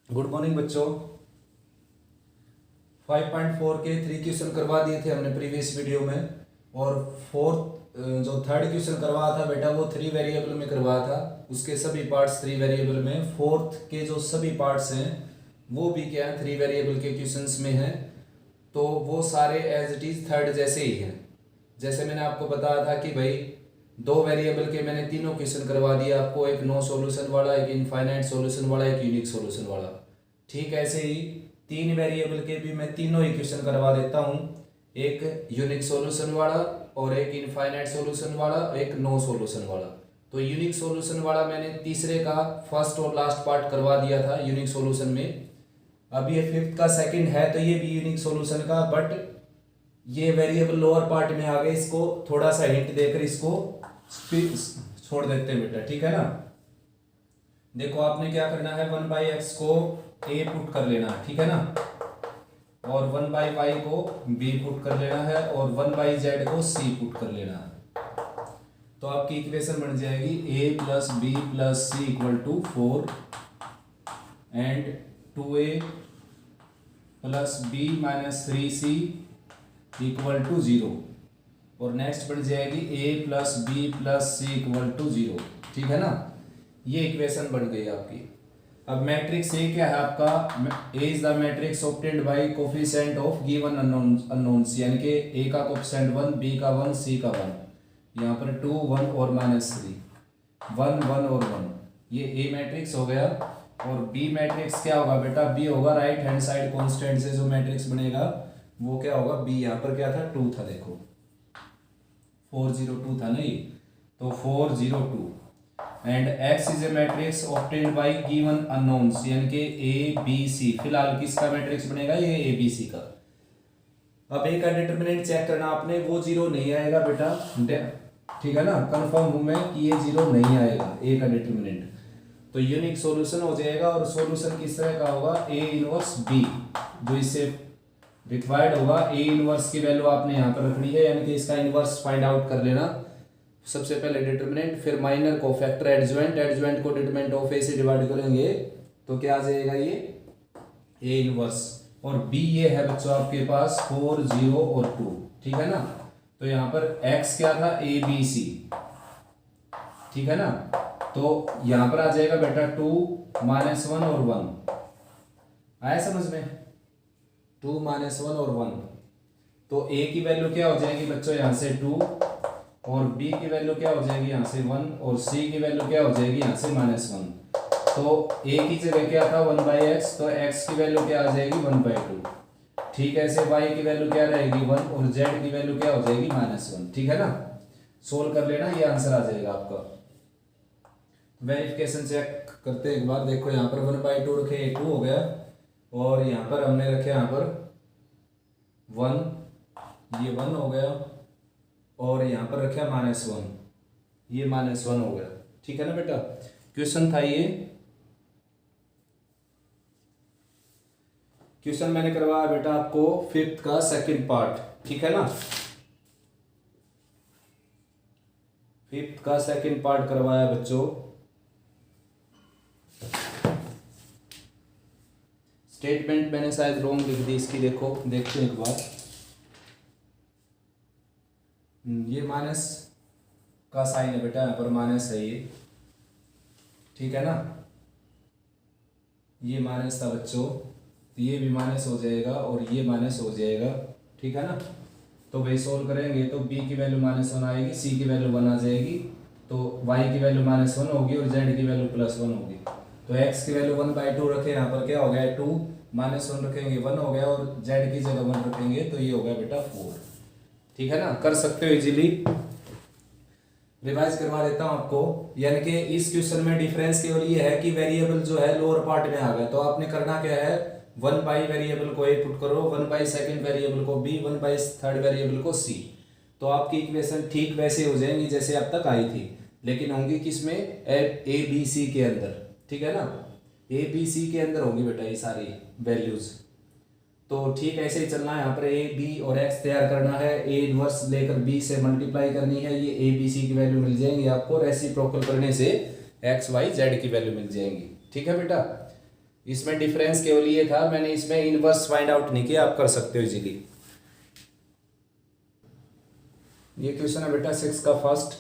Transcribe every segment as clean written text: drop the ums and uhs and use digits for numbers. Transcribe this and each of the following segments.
Good morning बच्चों। 5.4 के 3 question करवा दिए थे हमने प्रीवियस वीडियो में। और फोर्थ जो थर्ड क्वेश्चन करवाया था बेटा वो 3 वेरिएबल में करवाया था। उसके सभी पार्ट्स 3 वेरिएबल में। फोर्थ के जो सभी पार्ट्स हैं वो भी क्या है 3 वेरिएबल के क्वेश्चंस में हैं। तो वो सारे एज इट इज थर्ड जैसे ही हैं। जैसे मैंने आपको बताया था कि भाई 2 वेरिएबल के मैंने तीनों क्वेश्चन करवा दिए आपको, एक नो सॉल्यूशन वाला, एक इनफाइनाइट सॉल्यूशन वाला, एक यूनिक सॉल्यूशन वाला। ठीक ऐसे ही 3 वेरिएबल के भी मैं तीनों ही क्वेश्चन करवा देता हूँ, एक यूनिक सॉल्यूशन वाला और एक इनफाइनाइट सॉल्यूशन वाला, एक नो सॉल्यूशन वाला। तो यूनिक सॉल्यूशन वाला मैंने तीसरे का फर्स्ट और लास्ट पार्ट करवा दिया था यूनिक सॉल्यूशन में। अब ये फिफ्थ का सेकंड है तो ये भी यूनिक सॉल्यूशन का, बट ये वेरिएबल लोअर पार्ट में आ गए। इसको थोड़ा सा हिंट देकर इसको छोड़ देते हैं बेटा, ठीक है ना। देखो आपने क्या करना है, 1/x को a पुट कर लेना है, ठीक है ना, और 1/y को b पुट कर लेना है और 1/z को c पुट कर लेना है। तो आपकी इक्वेशन बन जाएगी a + b + c = 4 and 2a + b - 3c = 0। और नेक्स्ट बन जाएगी a + b + c = 0, ठीक है ना। ये इक्वेशन बन गई आपकी। अब मैट्रिक्स ए क्या है आपका, A is the matrix obtained by coefficient of given unknowns, यानी कि ए का कोफिशिएंट 1, बी का 1, सी का 1, यहाँ पर 2, 1 और -3, 1, 1 और 1, ये ए मैट्रिक्स हो गया। और बी मैट्रिक्स क्या होगा बेटा, बी होगा राइट हैंड साइड कॉन्स्टेंट से जो मैट्रिक्स बनेगा वो क्या होगा, बी। यहाँ पर क्या था, 2 था, देखो 402 था नहीं, तो 402। And x is a matrix obtained bye given unknowns, यानी कि ए बी सी। फिलहाल किसका मैट्रिक्स बनेगा, ये ए बी सी का। अब ए का डिटरमिनेंट चेक करना आपने, वो 0 नहीं आएगा बेटा, ठीक है ना। कंफर्म हूं मैं कि ये 0 नहीं आएगा ए का डिटरमिनेंट। तो यूनिक सॉल्यूशन हो जाएगा। और सॉल्यूशन किस तरह का होगा, ए इनवर्स बी, जो इससे रिक्वायर्ड होगा। ए इनवर्स की वैल्यू आपने यहाँ पर रखनी है, यानी कि इसका इनवर्स फाइंड आउट कर लेना। सबसे पहले डिटरमिनेंट, फिर माइनर को फैक्टर एडजॉइंट, एडजॉइंट को डिटरमिनेंट ऑफ ए से डिवाइड करेंगे तो क्या आ जाएगा, ये ए इनवर्स। और बी ये है बच्चों आपके पास 4, 0 और 2, ठीक है ना। तो यहाँ पर एक्स क्या था, ए बी सी, ठीक है ना। तो यहाँ पर आ जाएगा बेटा 2, -1 और 1, आया समझ में, 2, -1 और 1। तो ए की वैल्यू क्या हो जाएगी बच्चों, यहाँ से 2, और b की वैल्यू क्या हो जाएगी यहाँ से 1, और c की वैल्यू क्या हो जाएगी यहाँ से -1। तो a की जगह क्या था 1/x, तो x की वैल्यू क्या आ जाएगी 1/2। ठीक है, ऐसे y की वैल्यू क्या रहेगी 1, और z की वैल्यू क्या हो जाएगी -1, ठीक है ना। सोल्व कर लेना, ये आंसर आ जाएगा आपका। वेरिफिकेशन चेक करते एक बार, देखो यहाँ पर 1/2 रखे, 2 हो गया, और यहाँ पर हमने रखे यहाँ पर 1, ये 1 हो गया, और यहाँ पर रखा -1, ये -1 हो गया, ठीक है ना बेटा। क्वेश्चन था ये, क्वेश्चन मैंने करवाया बेटा आपको फिफ्थ का सेकंड पार्ट, ठीक है ना। फिफ्थ का सेकंड पार्ट करवाया बच्चों। स्टेटमेंट मैंने शायद रॉन्ग लिख दी इसकी, देखो देखते हैं एक बार। ये माइनस का साइन है बेटा, यहाँ पर माइनस है ये, ठीक है ना। ये माइनस था बच्चों, तो ये भी माइनस हो जाएगा और ये माइनस हो जाएगा, ठीक है ना। तो वही सोल्व करेंगे तो b की वैल्यू -1 आएगी, c की वैल्यू 1 आ जाएगी, तो y की वैल्यू -1 होगी और z की वैल्यू +1 होगी। तो x की वैल्यू 1/2 रखे, यहाँ पर क्या हो गया 2, -1 रखेंगे 1 हो गया, और z की जगह 1 रखेंगे तो ये हो गया बेटा 4, ठीक है ना। कर सकते हो इजीली। रिवाइज करवा देता हूं आपको, यानी कि इस क्वेश्चन में डिफरेंस केवल ये है कि वेरिएबल जो है लोअर पार्ट में आ गया। तो आपने करना क्या है, 1/, वेरिएबल को a पुट करो, 1/, सेकंड वेरिएबल को b, 1/, थर्ड वेरिएबल को c। तो आपकी इक्वेशन ठीक वैसे हो जाएंगी जैसे अब तक आई थी, लेकिन होंगी किसमें, ए बी सी के अंदर, ठीक है ना। ए बी सी के अंदर होंगी बेटा ये सारी वैल्यूज। तो ठीक ऐसे ही चलना है, यहाँ पर ए बी और एक्स तैयार करना है, ए इनवर्स लेकर बी से मल्टीप्लाई करनी है, ये ए बी सी की वैल्यू मिल जाएंगी आपको, रेसिप्रोकल करने से एक्स वाई जेड की वैल्यू मिल जाएंगी, ठीक है बेटा। इसमें डिफरेंस केवल ये था, मैंने इसमें इनवर्स फाइंड आउट नहीं किया, आप कर सकते हो इजीली। ये क्वेश्चन है बेटा 6 का फर्स्ट।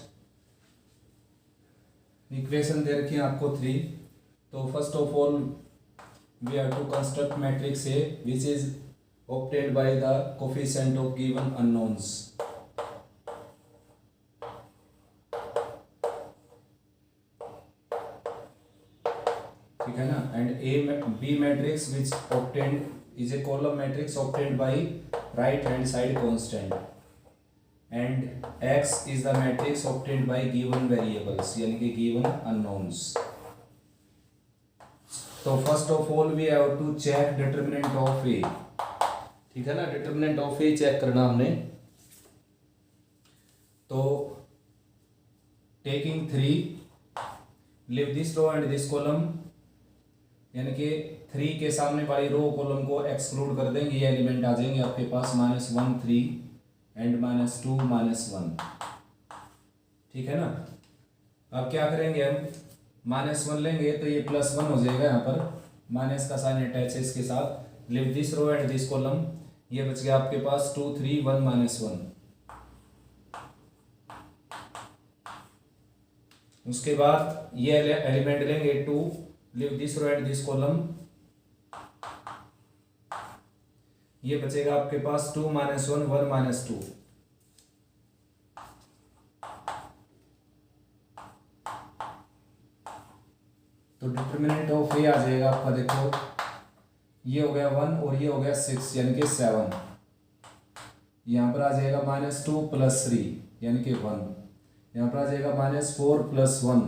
इक्वेशन दे रखी है आपको 3। तो first of all we have to construct matrix A which is obtained by the coefficient of given unknowns। ठीक है ना। And A B matrix which obtained is a column matrix obtained by right hand side constant and x is the matrix obtained by given variables यानी कि given unknowns। तो first of all we have to check determinant of A. ठीक है ना, determinant of A check करना हमने। तो taking 3 leave this row and this column, यानी कि 3 के सामने वाली रो कॉलम को एक्सक्लूड कर देंगे, ये एलिमेंट आ जाएंगे आपके पास -1 3 एंड -2 -1। ठीक है ना। अब क्या करेंगे हम, -1 लेंगे तो ये +1 हो जाएगा, यहाँ पर माइनस का साइन अटैच है इसके साथ। Leave this row and this column, ये बच गया आपके पास 2 3 1 -1। उसके बाद ये एलिमेंट लेंगे 2, leave this row and this column, ये बचेगा आपके पास 2 -1 1 -2। तो डिटरमिनेंट ऑफ ए आ जाएगा आपका, देखो ये हो गया 1 और ये हो गया 6 यानी कि 7। यहाँ पर आ जाएगा -2 + 3 यानी कि 1। यहाँ पर आ जाएगा -4 + 1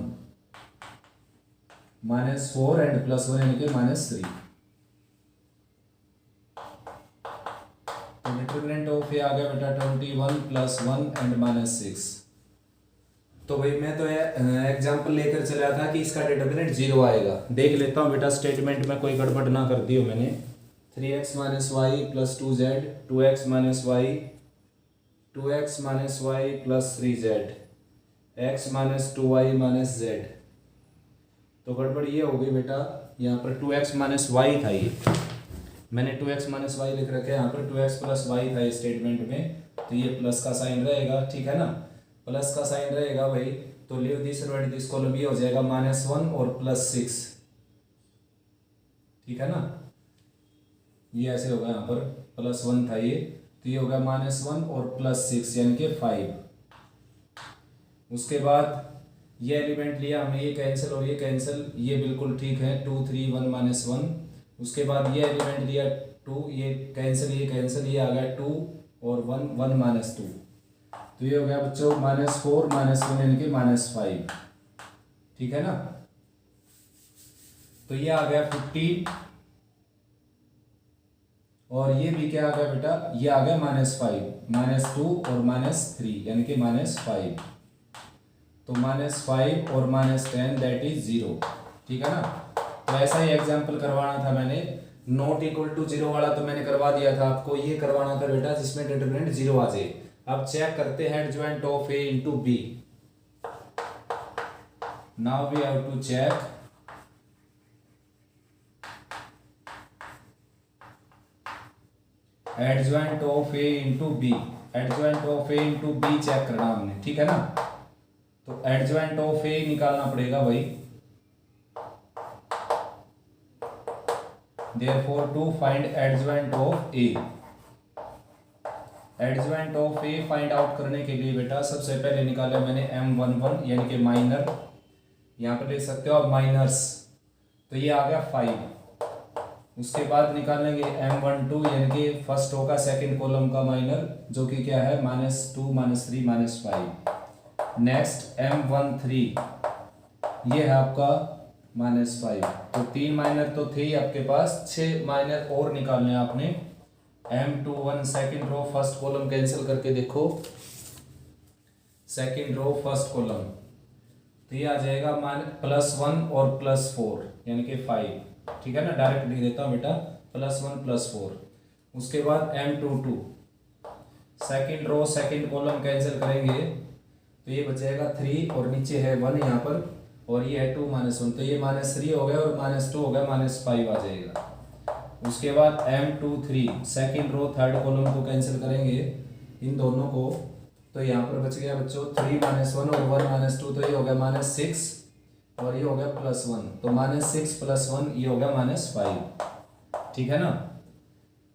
-4 एंड +1 यानी कि -3। तो डिटरमिनेंट ऑफ ए आ गया बेटा 21 + 1 एंड -6। तो भाई मैं तो एग्जाम्पल लेकर चला था कि इसका डिटरमिनेंट 0 आएगा। देख लेता हूँ बेटा स्टेटमेंट में कोई गड़बड़ ना कर दी हो मैंने। 3x - y + 2z 2x - y 2x - y + 3z x - 2y - z। तो गड़बड़ ये हो गई बेटा, यहाँ पर 2x - y था, ये मैंने 2x - y लिख रखा है, यहाँ पर 2x + y था स्टेटमेंट में, तो ये प्लस का साइन रहेगा। ठीक है ना, प्लस का साइन रहेगा भाई। तो leave this row and this column, ये हो जाएगा -1 और +6। ठीक है ना, ये ऐसे होगा, यहाँ पर +1 था ये, तो ये होगा -1 और +6 यानी कि 5। उसके बाद ये एलिमेंट लिया हमने, ये कैंसिल और ये कैंसिल, ये बिल्कुल ठीक है, 2 3 1 -1। उसके बाद ये एलिमेंट लिया 2, ये कैंसिल ये आ गया 2 और 1 1 -2। तो ये हो गया बच्चों -4 -1 यानी कि -5। ठीक है ना। तो ये आ गया 15 और ये भी क्या आ गया बेटा, ये आ गया -5 -2 और -3 यानी कि -5। तो -5 और -10 दैट इज 0। ठीक है ना। तो ऐसा ही एग्जाम्पल करवाना था मैंने, नॉट इक्वल टू 0 वाला तो मैंने करवा दिया था आपको, ये करवाना था बेटा जिसमें डिटरमिनेंट 0 आ जाए। अब चेक करते हैं adjoint of A into B. Now we have to check adjoint of A into B. Adjoint of A into B check करना हमने। ठीक है ना। तो एडजॉइंट ऑफ ए निकालना पड़ेगा भाई। Therefore to find adjoint of A, adjoint of A find out करने के लिए बेटा सबसे पहले निकाला मैंने M11 यानी कि माइनर, यहाँ पर देख सकते हो आप माइनर्स, तो ये आ गया 5। उसके बाद निकालेंगे M12 यानी कि फर्स्ट होगा सेकंड कॉलम का माइनर, जो कि क्या है -2 -3 -5। नेक्स्ट M13 ये है आपका -5। तो 3 माइनर तो थे ही आपके पास, 6 माइनर और निकालने आपने। M21 second row first column cancel करके देखो, सेकंड रो फर्स्ट कॉलम, तो ये आ जाएगा +1 और +4 यानी कि 5। ठीक है ना, डायरेक्ट लिख देता हूँ बेटा +1 +4। उसके बाद M22 second row second column cancel करेंगे, तो ये बचेगा 3 और नीचे है 1 यहाँ पर, और ये है 2 -1, तो ये -3 हो गया और -2 हो गया, -5 आ जाएगा। उसके बाद M23 second row third column को कैंसिल करेंगे इन दोनों को, तो यहाँ पर बच गया बच्चों 3 -1 और 1 -2, तो ये हो गया -6 और ये हो गया +1, तो -6 + 1 ये हो गया -5। ठीक है ना।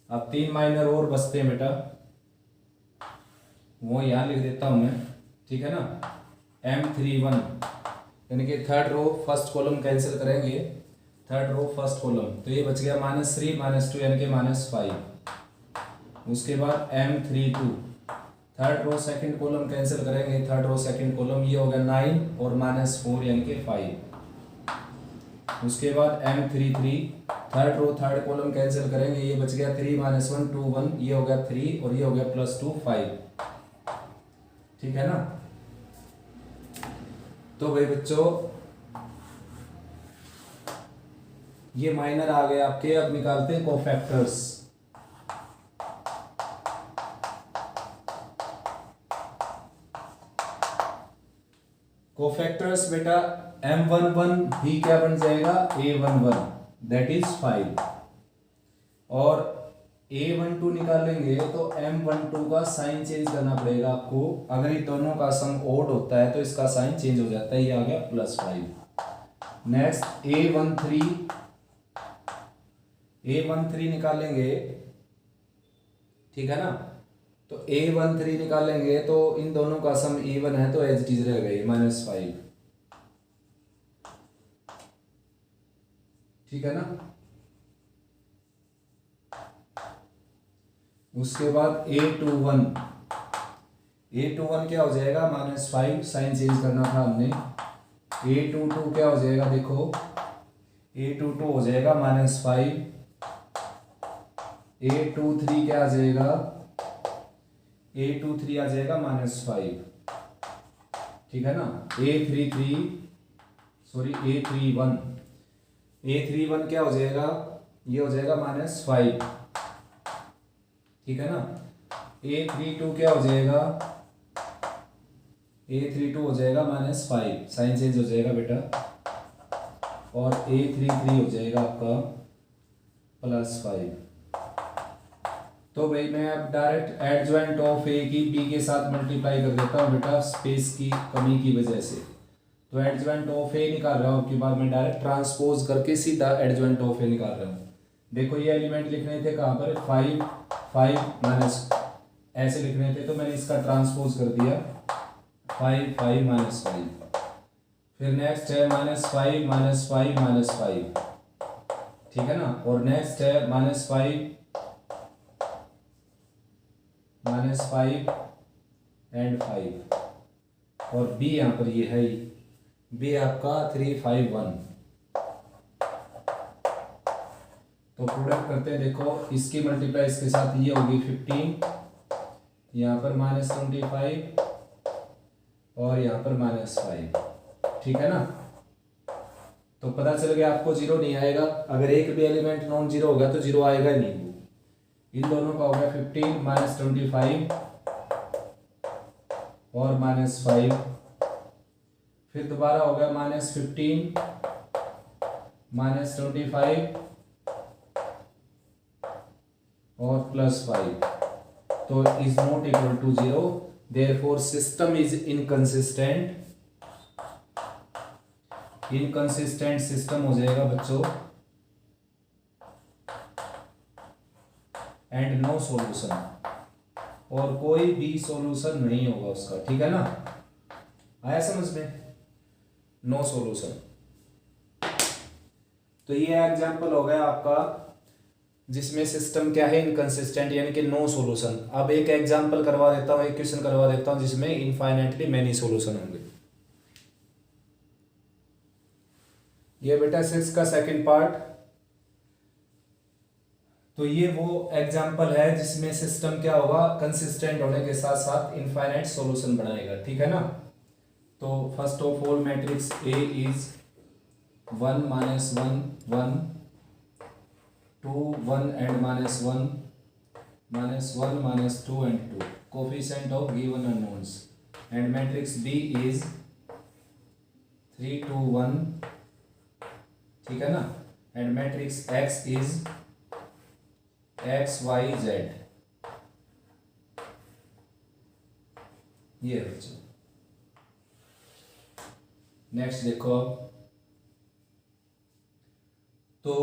अब 3 माइनर और बचते हैं बेटा, वो यहाँ लिख देता हूँ मैं। ठीक है ना। M31 यानी कि third row first column cancel करेंगे, थर्ड रो फर्स्ट कॉलम, तो ये बच गया -3 -2 यानी कि -5। उसके बाद M32 third row second column cancel करेंगे, थर्ड रो सेकंड कॉलम, ये हो गया 9 और -4 यानी कि 5। उसके बाद M33 third row third column cancel करेंगे, ये बच गया 3 -1 2 1, ये हो गया 3 और ये हो गया +2 5। ठीक है ना। तो भाई बच्चों ये माइनर आ गए आपके। अब निकालते हैं कोफैक्टर्स। कोफैक्टर्स बेटा M11 भी क्या बन जाएगा, A11 दैट इज 5, और A12 निकालेंगे तो M12 का साइन चेंज करना पड़ेगा आपको। अगर ये दोनों का सम ओड होता है तो इसका साइन चेंज हो जाता है, ये आ गया +5। नेक्स्ट A13 निकालेंगे। ठीक है ना। तो A13 निकालेंगे तो इन दोनों का सम even है, तो एज इट इज रहेगा ये -5। ठीक है ना। उसके बाद A21 क्या हो जाएगा, -5, साइन चेंज करना था हमने। A22 क्या हो जाएगा, देखो A22 हो जाएगा -5। A23 क्या आ जाएगा, A23 आ जाएगा -5। ठीक है ना। A31 क्या हो जाएगा, ये हो जाएगा -5। ठीक है ना। A32 क्या हो जाएगा, A32 हो जाएगा -5, साइन चेंज हो जाएगा बेटा। और A33 हो जाएगा आपका +5। तो भाई मैं अब डायरेक्ट एडजॉइंट ऑफ ए की बी के साथ मल्टीप्लाई कर देता हूँ बेटा, स्पेस की कमी की वजह से। तो एडजॉइंट ऑफ ए निकाल रहा हूँ, उसके बाद मैं डायरेक्ट ट्रांसपोज करके सीधा एडजॉइंट ऑफ ए निकाल रहा हूँ। देखो ये एलिमेंट लिखने थे कहाँ पर, 5 5 माइनस ऐसे लिखने थे, तो मैंने इसका ट्रांसपोज कर दिया 5 5 -5। फिर नेक्स्ट है -5 -5 -5। ठीक है ना। और नेक्स्ट है -5 -5 एंड 5। और बी यहाँ पर ये है, बी आपका 3 5 1। तो प्रोडक्ट करते हैं। देखो इसकी मल्टीप्लाई इसके साथ ये होगी 15, यहाँ पर -25 और यहाँ पर -5। ठीक है ना। तो पता चल गया आपको जीरो नहीं आएगा। अगर एक भी एलिमेंट नॉन जीरो होगा तो जीरो आएगा ही नहीं। इन दोनों का हो गया 15 -25 और -5। फिर दोबारा हो गया -15 -25 और +5। तो is not equal to 0, therefore system is inconsistent. Inconsistent system हो जाएगा बच्चों, एंड नो सॉल्यूशन, और कोई भी सॉल्यूशन नहीं होगा उसका। ठीक है ना। आया समझ में, नो सॉल्यूशन। तो ये एग्जांपल हो गया आपका जिसमें सिस्टम क्या है, इनकंसिस्टेंट यानी कि नो सॉल्यूशन। अब एक एग्जांपल करवा देता हूँ, एक क्वेश्चन करवा देता हूँ जिसमें इनफाइनाइटली मेनी सॉल्यूशन होंगे। ये बेटा 6 का सेकंड पार्ट। तो ये वो एग्जांपल है जिसमें सिस्टम क्या होगा, कंसिस्टेंट होने के साथ साथ इनफाइनाइट सॉल्यूशन बनाएगा। ठीक है ना। तो first of all matrix A is 1 -1 1 2 1 and -1 -1 -2 and 2 coefficient of given unknowns, and matrix B is 3 2 1, ठीक है ना। And matrix X is X Y Z, ये बच्चों। नेक्स्ट देखो अब, तो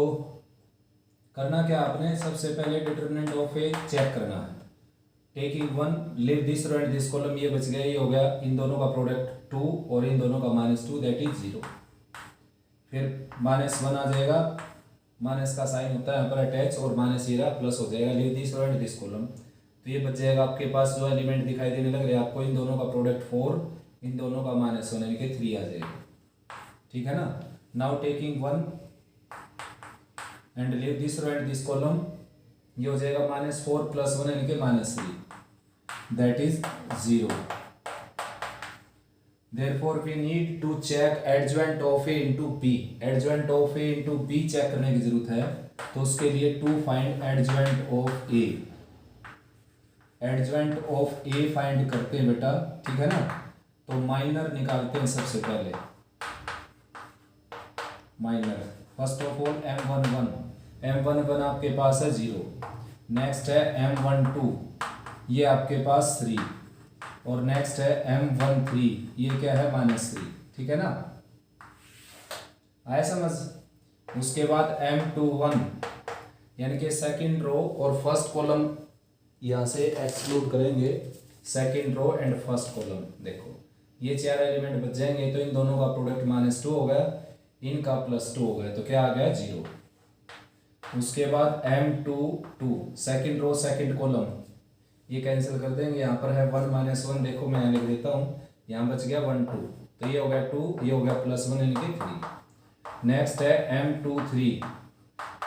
करना क्या आपने, सबसे पहले डिटरमिनेंट ऑफ ए चेक करना है। Taking one, leave this row and this column, ये बच गया, ये हो गया, इन दोनों का प्रोडक्ट 2 और इन दोनों का -2, दैट इज 0। फिर -1 आ जाएगा, माइनस का साइन होता है यहाँ पर अटैच, और माइनस ये रहा, प्लस हो जाएगा, leave this row and this column. तो ये बच जाएगा आपके पास, जो एलिमेंट दिखाई देने लग रहे हैं आपको, इन दोनों का प्रोडक्ट 4, इन दोनों का -1 यानी कि 3 आ जाएगा, ठीक है ना। Now taking one and leave this row and this column, ये हो जाएगा -4 + 1 यानी कि -3, that is 0। Therefore we need to check adjoint of A into B। adjoint of A into B check करने की जरूरत है, तो उसके लिए to find adjoint of A, adjoint of A find करते हैं बेटा, ठीक है ना। तो माइनर निकालते हैं सबसे पहले, minor. First of all M11 आपके पास है 0, नेक्स्ट है M12, ये आपके पास 3, और नेक्स्ट है M13, ये क्या है -3, ठीक है ना, आया समझ। उसके बाद M21 यानी कि सेकंड रो और फर्स्ट कॉलम यहाँ से एक्सक्लूड करेंगे, second row and first column. देखो ये 4 एलिमेंट बच जाएंगे, तो इन दोनों का प्रोडक्ट -2 हो गया, इनका +2 हो गया, तो क्या आ गया 0। उसके बाद M22 second row second column, ये कैंसिल कर देंगे, यहाँ पर है 1 -1, देखो मैं लिख देता हूँ, यहाँ बच गया 1 2, तो ये हो गया 2, ये हो गया +1 यानी कि 3। नेक्स्ट है M23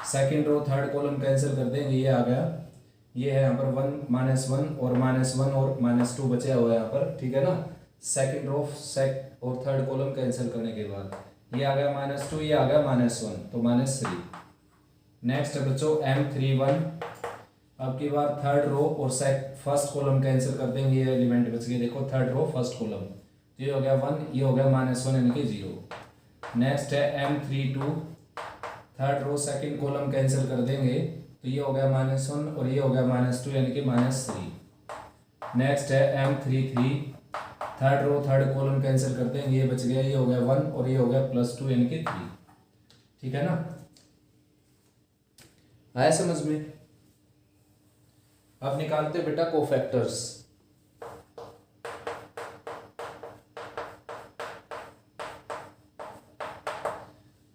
second row third column, cancel कर देंगे, ये आ गया, ये है यहाँ पर 1 -1 और -1 और -2 बचा हुआ है यहाँ पर, ठीक है ना। सेकंड रो और थर्ड कॉलम कैंसिल करने के बाद ये आ गया -2, ये आ गया -1, तो -3। नेक्स्ट बच्चों M31, अब की बार थर्ड रो और फर्स्ट कॉलम कैंसिल कर देंगे, ये एलिमेंट बच गए, देखो थर्ड रो फर्स्ट कॉलम, तो ये हो गया 1, ये हो गया -1 यानी कि 0। नेक्स्ट है M32 third row second column cancel कर देंगे, तो ये हो गया -1 और ये हो गया -2 यानी कि -3। नेक्स्ट है M33 third row third column cancel कर देंगे, ये बच गया, ये हो गया 1 और ये हो गया +2 यानी कि 3, ठीक है ना। आया समझ में। अब निकालते बेटा कोफैक्टर्स।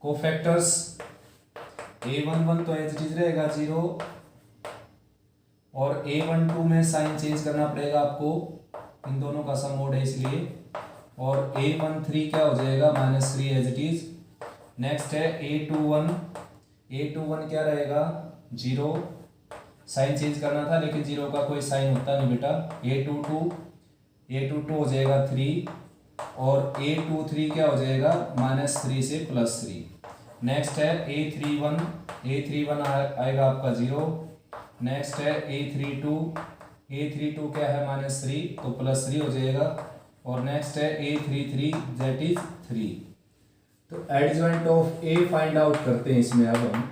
कोफैक्टर्स A11 तो एज इट इज रहेगा 0, और A12 में साइन चेंज करना पड़ेगा आपको, इन दोनों का सम मोड है इसलिए, और A13 क्या हो जाएगा -3 एज इट इज। नेक्स्ट है A21 क्या रहेगा 0, साइन चेंज करना था लेकिन 0 का कोई साइन होता नहीं बेटा। A22 हो जाएगा 3, और A23 क्या हो जाएगा -3 से +3। नेक्स्ट है A31 आएगा आपका 0। नेक्स्ट है A32 क्या है -3 तो +3 हो जाएगा, और नेक्स्ट है A33 दैट इज 3। तो adjoint of A find out करते हैं इसमें। अब हम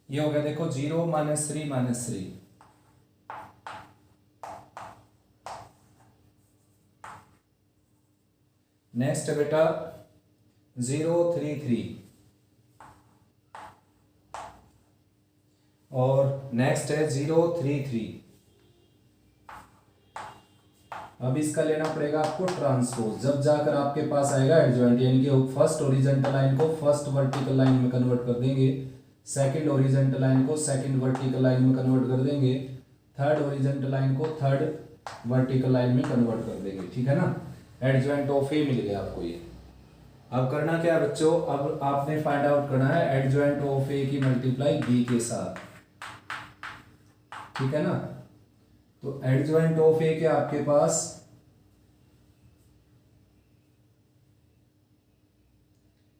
ये हो गया, देखो 0 -3 -3, नेक्स्ट है बेटा 0 3 3, और नेक्स्ट है 0 3 3। अब इसका लेना पड़ेगा आपको ट्रांसपोज, जब जाकर आपके पास आएगा एडजॉइंट, यानी कि फर्स्ट ओरिजेंटल लाइन को फर्स्ट वर्टिकल लाइन में कन्वर्ट कर देंगे, सेकंड ओरिजेंटल लाइन को सेकंड वर्टिकल लाइन में कन्वर्ट कर देंगे, थर्ड ओरिजेंटल लाइन को थर्ड वर्टिकल लाइन में कन्वर्ट कर देंगे, ठीक है ना। एडजॉइंट ऑफ ए मिल गया आपको ये। अब करना क्या है बच्चों, अब आपने फाइंड आउट करना है एडजॉइंट ऑफ ए की मल्टीप्लाई बी के साथ, ठीक है ना। तो एडजॉइंट ऑफ ए के आपके पास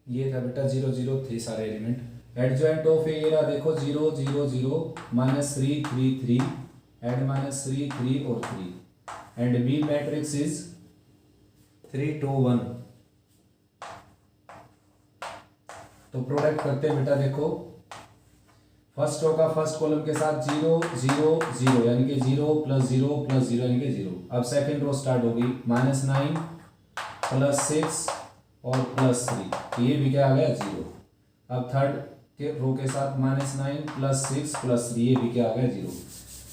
ये था बेटा 0 0 थे सारे एलिमेंट। एडजॉइंट ऑफ ए रहा देखो 0 0 0 -3 3 3 एंड -3 3 और 3, एंड बी मैट्रिक्स इज 3 2 1, तो प्रोडक्ट करते हैं बेटा, देखो फर्स्ट रो का फर्स्ट कॉलम के साथ 0 0 0 यानी कि 0 + 0 + 0 यानी कि 0। अब सेकंड रो स्टार्ट होगी -9 + 6 और +3, तो ये भी क्या आ गया 0। अब थर्ड के रो के साथ -9 + 6 + 3, ये भी क्या आ गया 0।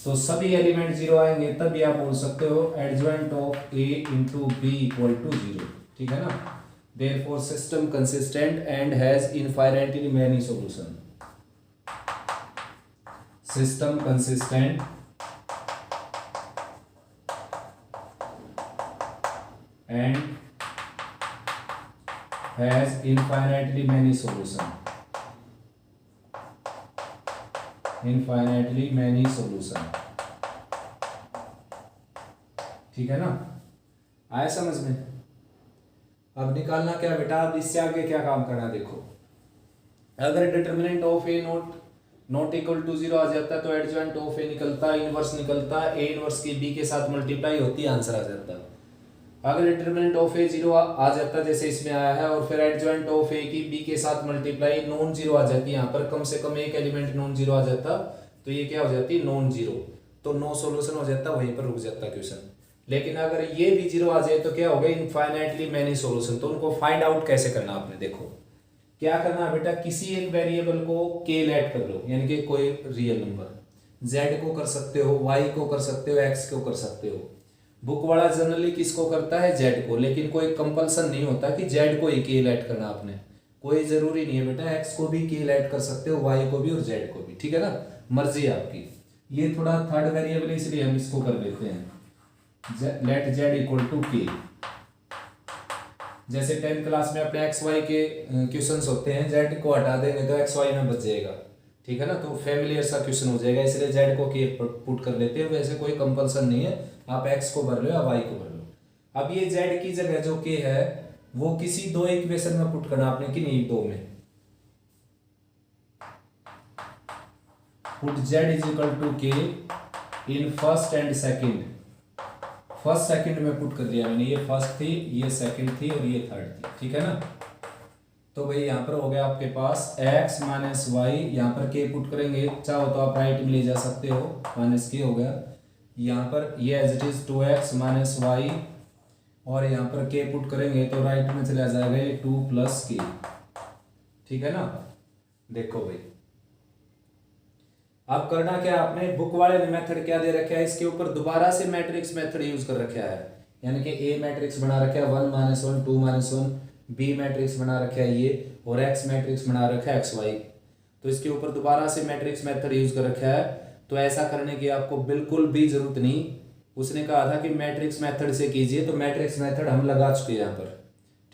तो सभी एलिमेंट 0 आएंगे, तभी आप बोल सकते हो एडजॉइंट ऑफ A × B = 0, ठीक है ना। Therefore system consistent and has infinitely many solution। System consistent and has infinitely many solution। Infinitely many solution, ठीक है ना, आया समझ में। अब निकालना क्या बेटा, अब इससे आगे क्या काम करना, देखो अगर determinant of A not equal to 0 आ जाता है तो एडजॉइंट ऑफ ए निकलता, इनवर्स निकलता, ए इनवर्स की बी के साथ मल्टीप्लाई होती, आंसर आ जाता। अगर डिटर्मिनेंट ऑफ ए 0 आ जाता जैसे इसमें आया है, और फिर एडजॉइंट ऑफ ए की बी के साथ मल्टीप्लाई नॉन जीरो आ जाती, यहाँ पर कम से कम एक एलिमेंट नॉन जीरो आ जाता, तो ये क्या हो जाती नॉन जीरो, तो नो सॉल्यूशन हो जाता, वहीं पर रुक जाता क्वेश्चन। लेकिन अगर ये भी 0 आ जाए तो क्या हो गया इनफाइनाइटली मैनी सॉल्यूशन। तो उनको फाइंड आउट कैसे करना, आपने देखो क्या करना है बेटा, किसी एक वेरिएबल को k लेट कर लो, यानी कि कोई रियल नंबर, z को कर सकते हो, y को कर सकते हो, x को कर सकते हो। बुक वाला जनरली किसको करता है, z को, लेकिन कोई कंपल्सन नहीं होता कि z को ही k लेट करना आपने, कोई जरूरी नहीं है बेटा, x को भी k लेट कर सकते हो, y को भी और z को भी, ठीक है ना, मर्जी आपकी। ये थोड़ा थर्ड वेरिएबल इसलिए हम इसको कर लेते हैं लेट z = k। जैसे 10th क्लास में अपने एक्स वाई के क्वेश्चंस होते हैं, जेड को हटा देंगे तो एक्स वाई में बच जाएगा, ठीक है ना, तो फैमिलियर सा क्वेश्चन हो जाएगा, इसलिए जेड को के पुट कर लेते हैं। वैसे कोई कंपल्सन नहीं है, आप एक्स को भर लो या वाई को भर लो। अब ये जेड की जगह जो के है वो किसी दो इक्वेशन में पुट करना आपने, कि नहीं दो में, पुट जेड = के in first and second. First second में पुट कर दिया मैंने, ये फर्स्ट थी, ये सेकंड थी और ये थर्ड थी, ठीक है ना। तो भाई यहाँ पर हो गया आपके पास x - y, यहाँ पर k पुट करेंगे, चाहो तो आप राइट में ले जा सकते हो, -k हो गया। यहाँ पर ये as it is 2x - y, और यहाँ पर k पुट करेंगे तो राइट में चला जाएगा ये 2 + k, ठीक है ना। देखो भाई अब करना क्या, आपने बुक वाले ने मेथड क्या दे रखा है, इसके ऊपर दोबारा से मैट्रिक्स मेथड यूज कर रखा है, यानी कि ए मैट्रिक्स बना रखा है 1 - 1 2 - 1, बी मैट्रिक्स बना रखा है ये, और एक्स मैट्रिक्स बना रखा है XY। तो इसके ऊपर दोबारा से मैट्रिक्स मेथड यूज कर रखा है, तो ऐसा करने की आपको बिल्कुल भी जरूरत नहीं। उसने कहा था कि मैट्रिक्स मेथड से कीजिए, तो मैट्रिक्स मेथड हम लगा चुके हैं यहाँ पर,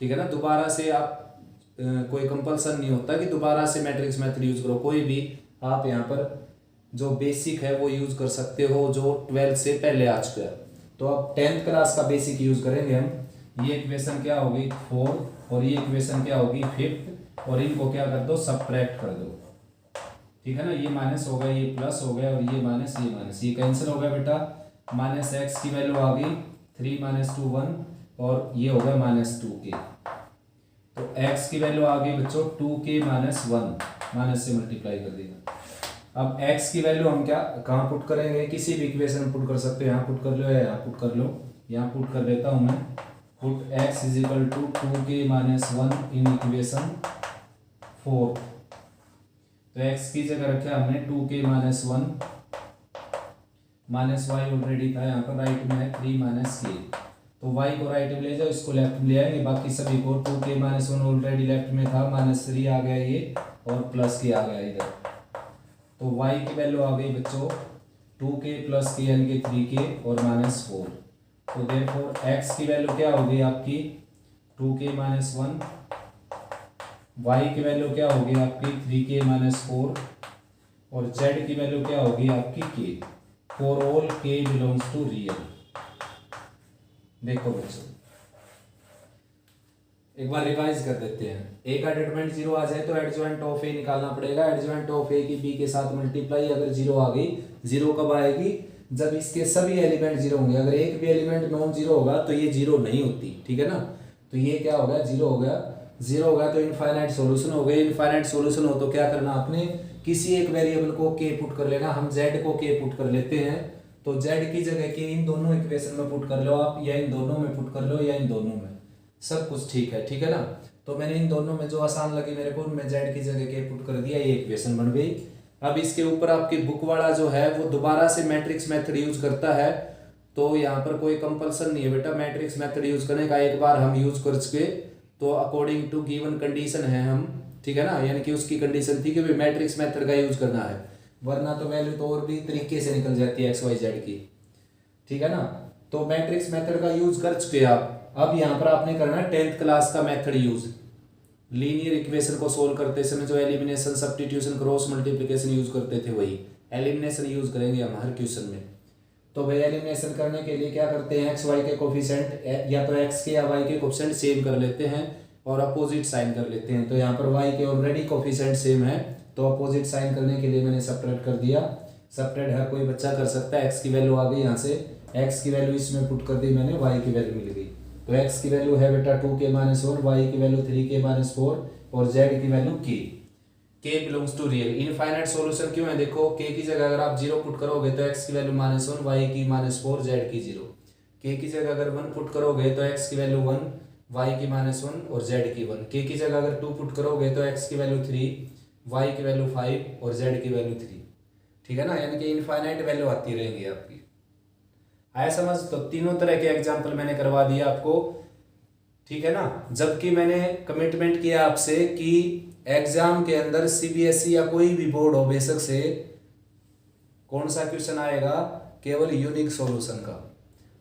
ठीक है ना। दोबारा से आप कोई कंपल्सन नहीं होता कि दोबारा से मैट्रिक्स मेथड यूज करो, कोई भी आप यहाँ पर जो बेसिक है वो यूज कर सकते हो, जो 12th से पहले आ चुका है। तो अब 10th क्लास का बेसिक यूज करेंगे हम। ये इक्वेशन क्या होगी 4, और ये इक्वेशन क्या होगी 5, और इनको क्या कर दो सब्ट्रैक्ट कर दो, ठीक है ना। ये माइनस हो गया, ये प्लस हो गया, और ये माइनस, ये कैंसिल हो गया बेटा। -x की वैल्यू आ गई 3 - 2 1, और ये हो गया -2k। तो x की वैल्यू आ गई बच्चों 2k - 1, माइनस से मल्टीप्लाई कर देगा। अब x की वैल्यू हम क्या कहाँ पुट करेंगे, किसी भी इक्वेशन में पुट कर सकते हो, यहाँ पुट कर लो या यहाँ पुट कर लो, यहाँ पुट कर देता हूँ मैं, put x = 2k - 1 in equation 4। तो x की जगह रखा हमने 2k - 1, -y ऑलरेडी था, यहाँ पर राइट में है 3 - k, तो y को राइट में ले जाओ, इसको लेफ्ट में ले आएंगे, बाकी सभी को 2k - 1 ऑलरेडी लेफ्ट में था, -3 आ गया ये, और +k आ गया इधर। तो y की वैल्यू आ गई बच्चों 2k + k यानी कि 3k और -4। तो देयरफॉर x की वैल्यू क्या होगी आपकी 2k - 1, y की वैल्यू क्या होगी आपकी 3k - 4, और z की वैल्यू क्या होगी आपकी k, for all k belongs to real. देखो बच्चों एक बार रिवाइज कर देते हैं। ए का डिटरमिनेंट 0 आ जाए तो एडजॉइंट ऑफ ए निकालना पड़ेगा, एडजॉइंट ऑफ ए की बी के साथ मल्टीप्लाई, अगर 0 आ गई, 0 कब आएगी जब इसके सभी एलिमेंट 0 होंगे, अगर एक भी एलिमेंट नॉन 0 होगा तो ये 0 नहीं होती, ठीक है ना। तो ये क्या हो गया 0 हो गया, जीरो होगा तो इनफाइनाइट सॉल्यूशन हो गए। इनफाइनाइट सॉल्यूशन हो तो क्या करना आपने, किसी एक वेरिएबल को के पुट कर लेना। हम जेड को के पुट कर लेते हैं, तो जेड की जगह के इन दोनों इक्वेशन में पुट कर लो आप, या इन दोनों में पुट कर लो, या इन दोनों में, सब कुछ ठीक है ना। तो मैंने इन दोनों में जो आसान लगी मेरे को, मैं जेड की जगह के पुट कर दिया, ये इक्वेशन बन गई। अब इसके ऊपर आपकी बुक वाला जो है वो दोबारा से मैट्रिक्स मेथड यूज करता है, तो यहाँ पर कोई कंपल्सन नहीं है बेटा मैट्रिक्स मेथड यूज करने का। एक बार हम यूज कर चुके तो अकॉर्डिंग टू गिवन कंडीशन है हम, ठीक है ना, यानी कि उसकी कंडीशन थी कि भाई मैट्रिक्स मेथड का यूज करना है, वरना तो वैल्यू तो और भी तरीके से निकल जाती है एक्स वाई जेड की, ठीक है ना। तो मैट्रिक्स मेथड का यूज कर चुके आप। अब यहाँ पर आपने करना है 10th क्लास का मेथड यूज। लीनियर इक्वेशन को सोल्व करते समय जो elimination, substitution, cross multiplication use करते थे वही एलिमिनेशन यूज करेंगे हम हर क्वेश्चन में। तो भाई एलिमिनेशन करने के लिए क्या करते हैं, एक्स वाई के कोफिशिएंट या तो एक्स के या वाई के कोफिशिएंट सेम कर लेते हैं और अपोजिट साइन कर लेते हैं। तो यहाँ पर वाई के ऑलरेडी कोफिशिएंट सेम है, तो अपोजिट साइन करने के लिए मैंने सेपरेट कर दिया। सेपरेट हर कोई बच्चा कर सकता है। एक्स की वैल्यू आ गई, यहाँ से एक्स की वैल्यू इसमें पुट कर दी मैंने, वाई की वैल्यू मिल गई। तो एक्स की वैल्यू है बेटा 2k-1, वाई की वैल्यू 3k-4 और जेड की value k belongs to real. Infinite solution क्यों है, देखो k की जगह अगर आप 0 पुट करोगे तो x की वैल्यू -1, y की -4, z की 0। k की जगह अगर 1 पुट करोगे तो x की वैल्यू 1, y की -1 और z की 1। k की जगह अगर 2 पुट करोगे तो x की वैल्यू 3, y की वैल्यू 5 और z की वैल्यू 3, ठीक है ना। यानी कि इनफाइनाइट वैल्यू आती रहेंगी आपकी। आया समझ। तो तीनों तरह के एग्जाम्पल मैंने करवा दिया आपको, ठीक है ना। जबकि मैंने कमिटमेंट किया आपसे कि एग्जाम के अंदर सीबीएसई या कोई भी बोर्ड हो बेशक से, कौन सा क्वेश्चन आएगा, केवल यूनिक सॉल्यूशन का,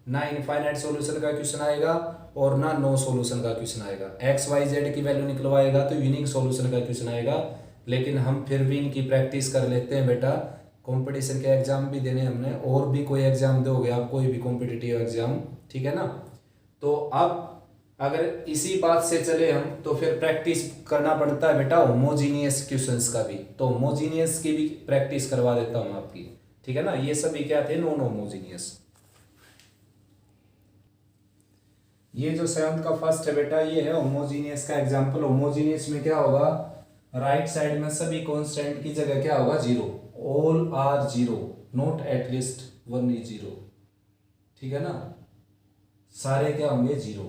ना इनफाइनाइट सॉल्यूशन का क्वेश्चन आएगा और ना नो सॉल्यूशन का क्वेश्चन आएगा। एक्स वाई जेड की वैल्यू निकलवाएगा तो यूनिक सॉल्यूशन का क्वेश्चन आएगा। लेकिन हम फिर भी इनकी प्रैक्टिस कर लेते हैं बेटा, कंपटीशन के एग्जाम भी देने हमने, और भी कोई एग्जाम दोगे आप, कोई भी कॉम्पिटिटिव एग्जाम, ठीक है ना। तो अब अगर इसी बात से चले हम तो फिर प्रैक्टिस करना पड़ता है बेटा होमोजीनियस क्वेश्चंस का भी। तो होमोजीनियस की भी प्रैक्टिस करवा देता हूं आपकी, ठीक है ना। ये सभी क्या थे, नॉन होमोजीनियस। ये जो 7th का फर्स्ट है बेटा, ये है होमोजीनियस का एग्जांपल। होमोजीनियस में क्या होगा, राइट साइड में सभी कांस्टेंट की जगह क्या होगा, 0। All are 0, not at least 1 is 0, ठीक है ना। सारे क्या होंगे 0।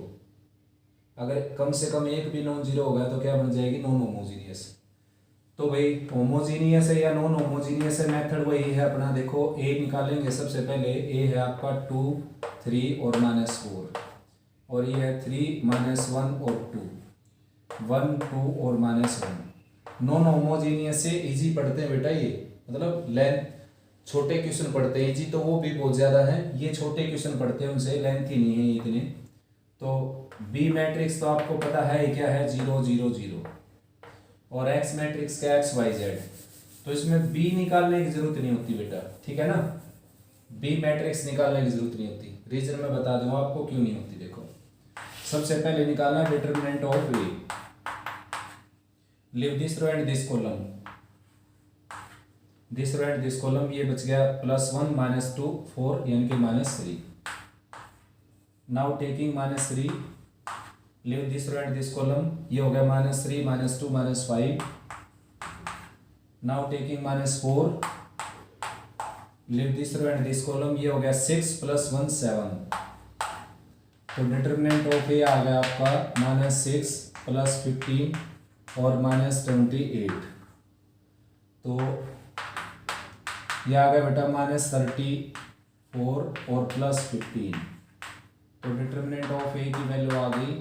अगर कम से कम एक भी नॉन जीरो होगा तो क्या बन जाएगी, नॉन होमोजीनियस। तो भाई होमोजीनियस है या नॉन होमोजीनियस है, मेथड वही है अपना। देखो ए निकालेंगे सबसे पहले। ए है आपका 2, 3 और -4, और ये है 3, -1 और 2, 1, 2 और -1। नॉन होमोजीनियस से इजी पढ़ते हैं बेटा ये, मतलब लेंथ छोटे क्वेश्चन पढ़ते हैं। इजी तो वो भी बहुत ज़्यादा है, ये छोटे क्वेश्चन पढ़ते हैं, उनसे लेंथ ही नहीं है इतने। तो बी मैट्रिक्स तो आपको पता है क्या है, 0, 0, 0, और एक्स मैट्रिक्स का एक्स वाई जेड। तो इसमें बी निकालने की जरूरत नहीं होती बेटा, ठीक है ना। बी मैट्रिक्स निकालने की जरूरत नहीं होती। रीजन मैं बता दूंगा आपको क्यों नहीं होती। देखो सबसे पहले निकालना है determinant of A. Leave this row and this column, this row and this column. ये बच गया +1, -2, 4 यानी कि -3। Now taking -3, leave this row and this column. ये हो गया -3, -2, -5। Now taking -4, leave this row and this column. ये हो गया 6 + 1 7। तो डिटरमिनेंट ऑफ ए आ गया आपका -6 + 15 और -28। तो ये आ गया बेटा -34 और +15। तो डिटरमिनेंट ऑफ ए की वैल्यू आ गई,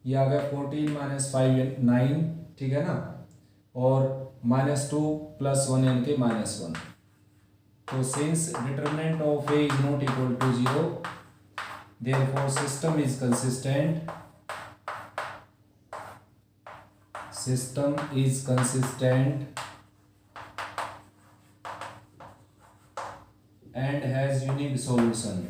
ये आ गया 14 - 5 9, ठीक है ना, और -2 + 1 यानी कि -1। तो since determinant of A is not equal to 0, therefore system is consistent, system is consistent and has unique solution।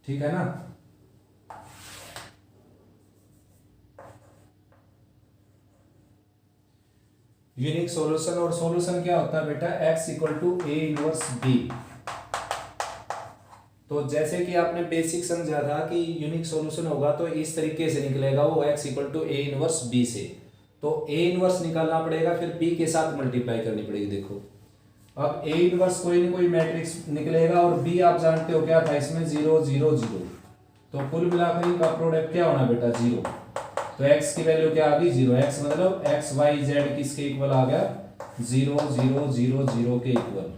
ठीक है ना। यूनिक सॉल्यूशन, और सॉल्यूशन क्या होता है बेटा, x equal to A inverse B. तो जैसे कि आपने बेसिक समझा था कि यूनिक सॉल्यूशन होगा तो इस तरीके से निकलेगा वो, x equal to A inverse B से। तो a इनवर्स निकालना पड़ेगा, फिर b के साथ मल्टीप्लाई करनी पड़ेगी। देखो अब a इनवर्स कोई ना कोई मैट्रिक्स निकलेगा, और b आप जानते हो क्या था इसमें, 0 0 0। तो कुल मिलाकर इनका प्रोडक्ट क्या होना बेटा, 0। तो x की वैल्यू क्या आ गई, 0। x मतलब x y z किसके इक्वल आ गया, 0 0 0 0 के इक्वल,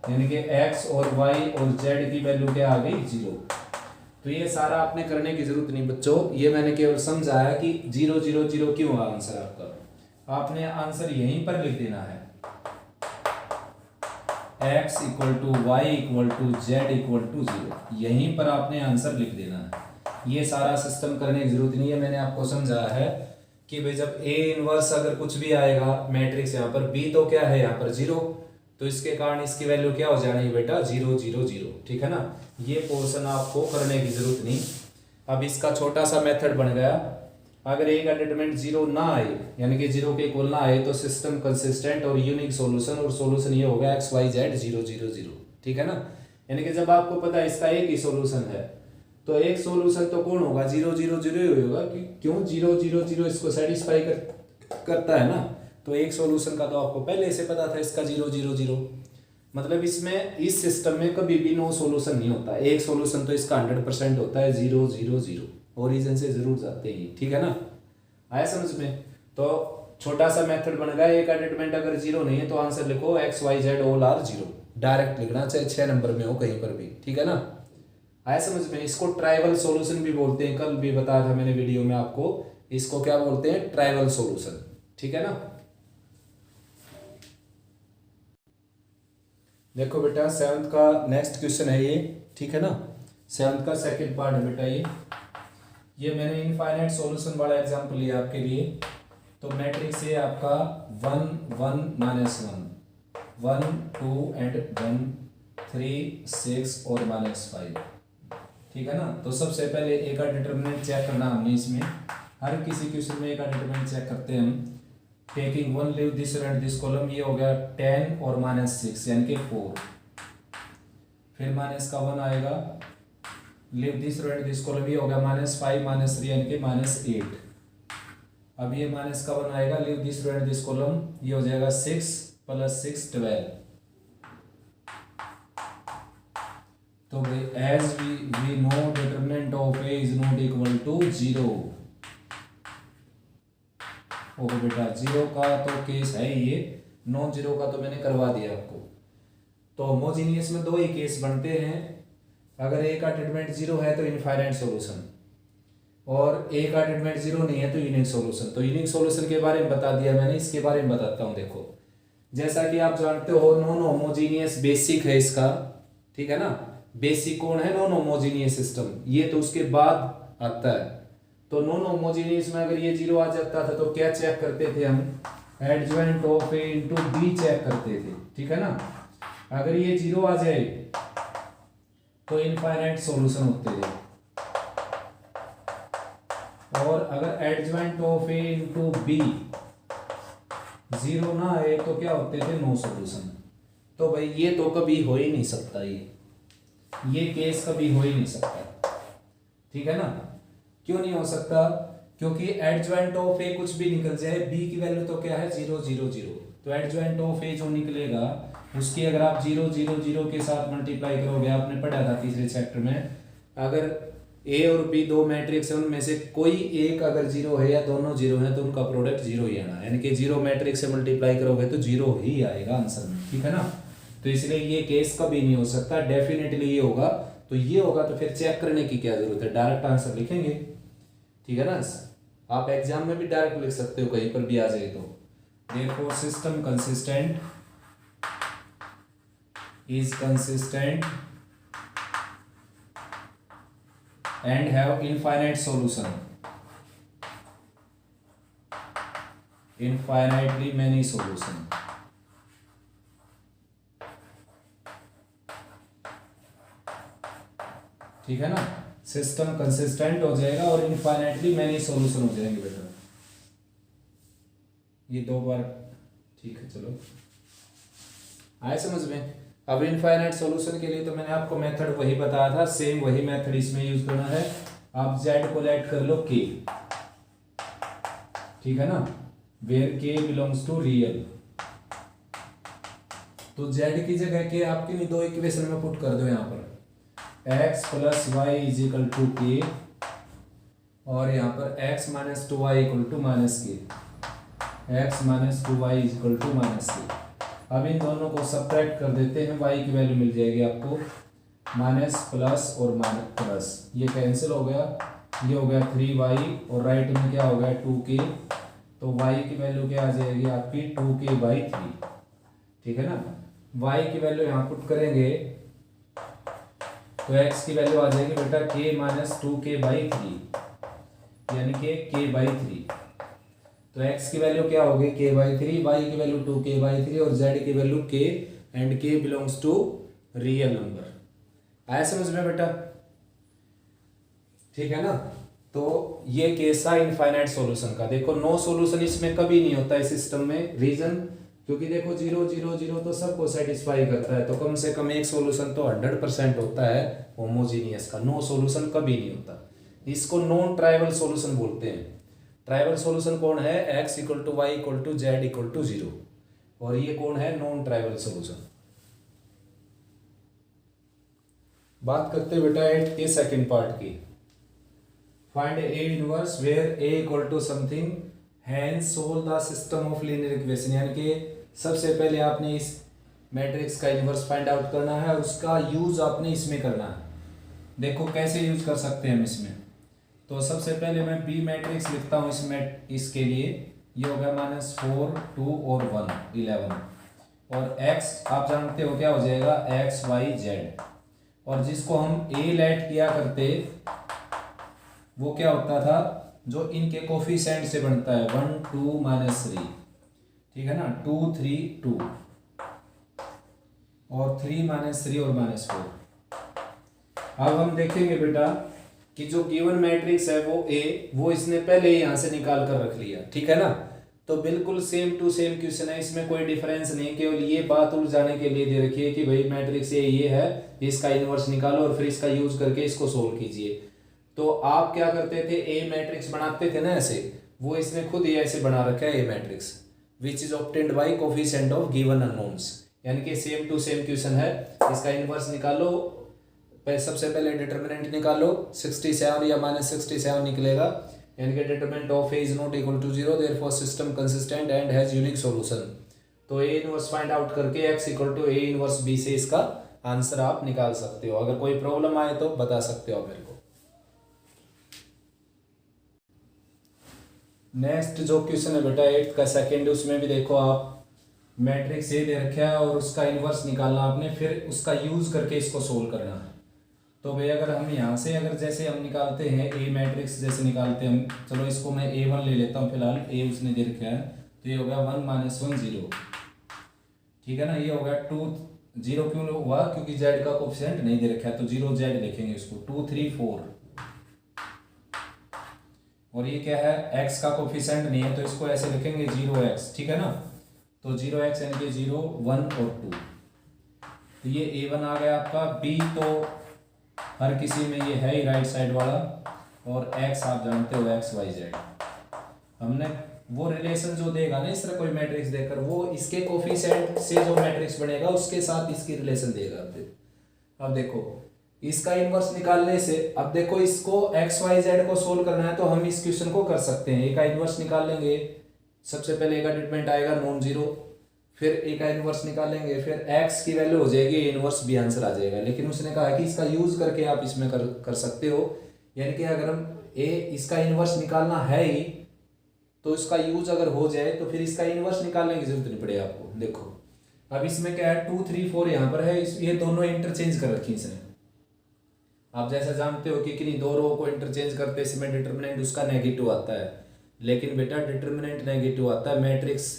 यानी कि x और y और z की वैल्यू क्या आ गई, 0। तो ये सारा आपने करने की जरूरत नहीं बच्चों, ये मैंने केवल समझाया कि 0 0 0 क्यों हुआ आंसर आपका। आपने आंसर यहीं पर लिख देना है, x equal to y equal to z equal to 0, यहीं पर आपने आंसर लिख देना है। ये सारा सिस्टम करने की जरूरत नहीं है, मैंने आपको समझाया है कि भाई जब a इनवर्स अगर कुछ भी आएगा मैट्रिक्स यहाँ पर, b तो क्या है यहाँ पर 0, तो इसके कारण इसकी वैल्यू क्या हो जानी है बेटा, 0 0 0। ठीक है ना, ये पोर्शन आपको करने की जरूरत नहीं। अब इसका छोटा सा मेथड बन गया, अगर a का डिटरमिनेंट 0 ना आए, यानी कि 0 के इक्वल ना आए, तो सिस्टम कंसिस्टेंट और यूनिक सॉल्यूशन, और सॉल्यूशन ये होगा x y z 0 0 0। ठीक है ना, यानी कि जब आपको पता है इसका एक ही सॉल्यूशन है, तो एक सॉल्यूशन तो कौन होगा, 0 0 0 ही होगा, क्यों 0 0 0 इसको सेटिस्फाई करता है ना। तो एक सॉल्यूशन का तो आपको पहले से पता था, इसका 0 0 0। मतलब इसमें इस सिस्टम में कभी भी नो सॉल्यूशन नहीं होता, एक सॉल्यूशन तो इसका 100% होता है, 0 0 0। ओरिजिन से जरूर जाते ही। ठीक है ना, आया समझ में। तो छोटा सा मेथड बन गया, एक डिटरमिनेंट अगर 0 नहीं है तो आंसर लिखो x y z all are 0, direct लिखना, चाहे 6 नंबर में हो कहीं पर भी। ठीक है ना, आया समझ में। इसको ट्राइवल सॉल्यूशन भी बोलते हैं, कल भी बताया था मैंने वीडियो में आपको, इसको क्या बोलते हैं, ट्राइवल सॉल्यूशन। ठीक है ना, देखो बेटा 7th का नेक्स्ट क्वेश्चन है ये। ठीक है ना, 7th का सेकंड पार्ट है बेटा ये मैंने इनफाइनाइट सॉल्यूशन वाला एग्जांपल लिया आपके लिए। तो मैट्रिक्स है आपका 1 1 -1 1 2 एंड 1 3 6 और -5। ठीक है ना, तो सबसे पहले ए का डिटरमिनेंट चेक करना हमने इसमें, हर किसी क्वेश्चन में ए का डिटरमिनेंट चेक करते हैं हम। Taking 1 leave this and this column, ये हो गया 10 और -6 यानी कि 4। फिर माइनस का 1 आएगा, leave this and this column, ये हो गया -5 -3 यानी कि -8। अब ये माइनस का 1 आएगा, leave this and this column, ये हो जाएगा 6 + 6 12। तो भाई as we know determinant of A is not equal to 0। Okay बेटा, 0 का तो केस है ये, नॉन 0 का तो मैंने करवा दिया आपको। तो होमोजीनियस में दो ही केस बनते हैं, अगर ए का डिटरमिनेंट 0 है तो इनफाइनाइट सॉल्यूशन, और ए का डिटरमिनेंट 0 नहीं है तो यूनिक सॉल्यूशन। तो यूनिक सॉल्यूशन के बारे में बता दिया मैंने, इसके बारे में बताता हूँ। देखो जैसा कि आप जानते हो नॉन होमोजीनियस बेसिक है इसका। ठीक है ना, बेसिक कौन है, नॉन होमोजीनियस सिस्टम, ये तो उसके बाद आता है। तो नॉन होमोजीनियस में अगर ये 0 आ जाता था तो क्या चेक करते थे हम, adjoint of A into B check करते थे। ठीक है ना, अगर ये 0 आ जाए तो इनफाइनाइट सॉल्यूशन होते थे, और अगर adjoint of A into B 0 ना आए तो क्या होते थे, नो सॉल्यूशन। तो भाई ये तो कभी हो ही नहीं सकता, ये केस कभी हो ही नहीं सकता। ठीक है ना, क्यों नहीं हो सकता, क्योंकि एडजॉइंट ऑफ ए कुछ भी निकल जाए, बी की वैल्यू तो क्या है 0 0 0। तो एडजॉइंट ऑफ ए जो निकलेगा उसकी अगर आप 0 0 0 के साथ मल्टीप्लाई करोगे, आपने पढ़ा था तीसरे चैप्टर में, अगर ए और बी दो मैट्रिक्स है, उनमें से कोई एक अगर 0 है या दोनों 0 है तो उनका प्रोडक्ट 0 ही आना है, यानी कि 0 मैट्रिक्स से मल्टीप्लाई करोगे तो 0 ही आएगा आंसर में। ठीक है ना, तो इसलिए ये केस कभी नहीं हो सकता, डेफिनेटली ये होगा। तो ये होगा तो फिर चेक करने की क्या जरूरत है, डायरेक्ट आंसर लिखेंगे। ठीक है ना, आप एग्जाम में भी डायरेक्ट लिख सकते हो, कहीं पर भी आ जाए तो। Therefore system consistent is consistent and have infinite solution, infinitely many solution। ठीक है ना, सिस्टम कंसिस्टेंट हो जाएगा और इनफाइनाइटली मैनी सॉल्यूशन हो जाएंगे बेटा। ये दो बार ठीक है, चलो आए समझ में। अब इनफाइनाइट सॉल्यूशन के लिए तो मैंने आपको मेथड वही बताया था, सेम वही मेथड इसमें यूज करना है। आप z को लेट कर लो k, ठीक है ना, where k belongs to real. तो z की जगह k आपकी नहीं दो इक्वेशन में पुट कर दो यहाँ पर, x plus y is equal to k, और यहाँ पर x minus two y equal to minus k, x minus two y is equal to minus k. अब इन दोनों को सब्ट्रैक्ट कर देते हैं, y की वैल्यू मिल जाएगी आपको माइनस प्लस और माइनस प्लस, ये कैंसिल हो गया, ये हो गया 3y और राइट में क्या हो गया 2k, तो y की वैल्यू क्या आ जाएगी आपकी 2k/3, ठीक है ना। y की वैल्यू यहाँ पुट करेंगे तो x की वैल्यू आ जाएगी बेटा k माइनस 2k/3, यानी कि k/3। तो x की वैल्यू क्या होगी k/3, y की वैल्यू 2k/3 और z की value k, and k belongs to real number. आया समझ में बेटा, ठीक है ना। तो ये केस था इनफाइनाइट सॉल्यूशन का। देखो नो सॉल्यूशन इसमें कभी नहीं होता है सिस्टम में, रीजन क्योंकि देखो 0 0 0 तो सबको सेटिस्फाई करता है, तो कम से कम एक सॉल्यूशन तो 100% होता है होमोजीनियस का, नो सॉल्यूशन कभी नहीं होता। इसको नॉन ट्राइवल सॉल्यूशन बोलते हैं। ट्राइवल सॉल्यूशन कौन है, x equal to y equal to z equal to 0, और ये कौन है नॉन ट्राइवल सॉल्यूशन। बात करते हैं बेटा 8 के सेकंड पार्ट की। Find A inverse where a equal to something, hence solve the system of linear equation. यानी कि सबसे पहले आपने इस मैट्रिक्स का इनवर्स फाइंड आउट करना है, उसका यूज आपने इसमें करना है। देखो कैसे यूज कर सकते हैं हम इसमें। तो सबसे पहले मैं बी मैट्रिक्स लिखता हूँ इसके लिए, ये हो गया -4 2 और 1 11, और x आप जानते हो क्या हो जाएगा x y z, और जिसको हम a लेट किया करते वो क्या होता था, जो इनके कोफिशिएंट से बनता है 1 2 -3, ठीक है ना, 2 3 2 और 3 -3 और -4। अब हम देखेंगे बेटा कि जो गिवन मैट्रिक्स है वो A, वो इसने पहले ही यहाँ से निकाल कर रख लिया, ठीक है ना। तो बिल्कुल सेम टू सेम क्वेश्चन है, इसमें कोई डिफरेंस नहीं, केवल ये बात उलझाने के लिए दे रखी है कि भाई मैट्रिक्स ये है, इसका इनवर्स निकालो और फिर इसका यूज करके इसको सोल्व कीजिए। तो आप क्या करते थे, ए मैट्रिक्स बनाते थे ना ऐसे, वो इसने खुद ही ऐसे बना रखा है A matrix, which is obtained by coefficient of given unknowns. यानी कि सेम टू सेम क्वेश्चन है, इसका इनवर्स निकालो, सबसे पहले डिटरमिनेंट निकालो, 67 या -67 निकलेगा, यानी कि determinant of A is not equal to 0, therefore system consistent and has unique solution. तो ए इनवर्स फाइंड आउट करके x equal to A inverse B से इसका आंसर आप निकाल सकते हो। अगर कोई प्रॉब्लम आए तो बता सकते हो मेरे को। नेक्स्ट जो क्वेश्चन है बेटा 8 का सेकंड, उसमें भी देखो आप मैट्रिक्स ए दे रखा है और उसका इनवर्स निकालना आपने, फिर उसका यूज करके इसको सोल्व करना है। तो भाई अगर हम यहाँ से अगर जैसे हम निकालते हैं ए मैट्रिक्स जैसे निकालते हैं हम, चलो इसको मैं A1 ले लेता हूँ फिलहाल, ए उसने दे रखा है, तो ये हो गया 1 -1 0, ठीक है ना। ये हो गया 2 0 क्यों हुआ, क्योंकि z का कोफिशिएंट नहीं दे रखा है, तो 0 z लिखेंगे इसको, 2 3 4, और ये क्या है x का कोफिशिएंट नहीं है तो इसको ऐसे लिखेंगे 0x, ठीक है ना। तो 0x यानी कि 0 1 और 2, तो ये A1 आ गया आपका। B तो हर किसी में ये है ही राइट साइड वाला, और x आप जानते हो x y z। हमने वो रिलेशन जो देगा ना इस तरह कोई मैट्रिक्स देकर, वो इसके कोफिशिएंट से जो मैट्रिक्स बनेगा उसके साथ इसकी रिलेशन देगा। अब देखो इसका इनवर्स निकालने से, अब देखो इसको x y z को सोल्व करना है तो हम इस क्वेश्चन को कर सकते हैं। ए का इनवर्स निकाल लेंगे, सबसे पहले ए का डिटरमिनेंट आएगा नॉन जीरो, फिर ए का इनवर्स निकालेंगे, फिर x की वैल्यू हो जाएगी इनवर्स बी, आंसर आ जाएगा। लेकिन उसने कहा कि इसका यूज करके आप इसमें कर सकते हो, यानी कि अगर हम इसका इनवर्स निकालना है ही तो इसका यूज अगर हो जाए तो फिर इसका इनवर्स निकालने की जरूरत नहीं पड़ेगी आपको। देखो अब इसमें क्या है 2 3 4 यहाँ पर है, ये दोनों इंटरचेंज कर रखी इसने। आप जैसा जानते हो कि किन्हीं दो रो को इंटरचेंज करते इसमें डिटरमिनेंट उसका नेगेटिव आता है, लेकिन बेटा डिटरमिनेंट नेगेटिव आता है, मैट्रिक्स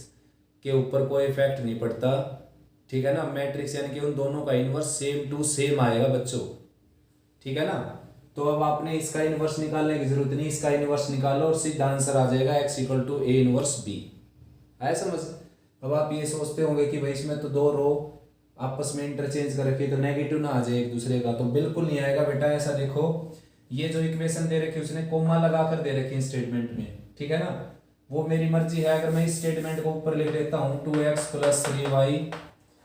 के ऊपर कोई इफेक्ट नहीं पड़ता, ठीक है ना। मैट्रिक्स यानी कि उन दोनों का इनवर्स सेम टू सेम आएगा बच्चों, ठीक है ना। तो अब आपने इसका इनवर्स निकालने की जरूरत नहीं, इसका इनवर्स निकालो और सीधा आंसर आ जाएगा x equal to A inverse B. आया समझ। अब आप ये सोचते होंगे कि भाई इसमें तो दो रो आपस में इंटरचेंज कर रखी है तो नेगेटिव ना आ जाए एक दूसरे का, तो बिल्कुल नहीं आएगा बेटा। ऐसा देखो, ये जो इक्वेशन दे रखी है उसने कोमा लगा कर दे रखी है स्टेटमेंट में, ठीक है ना। वो मेरी मर्जी है, अगर मैं इस स्टेटमेंट को ऊपर लिख देता हूँ 2x + 3y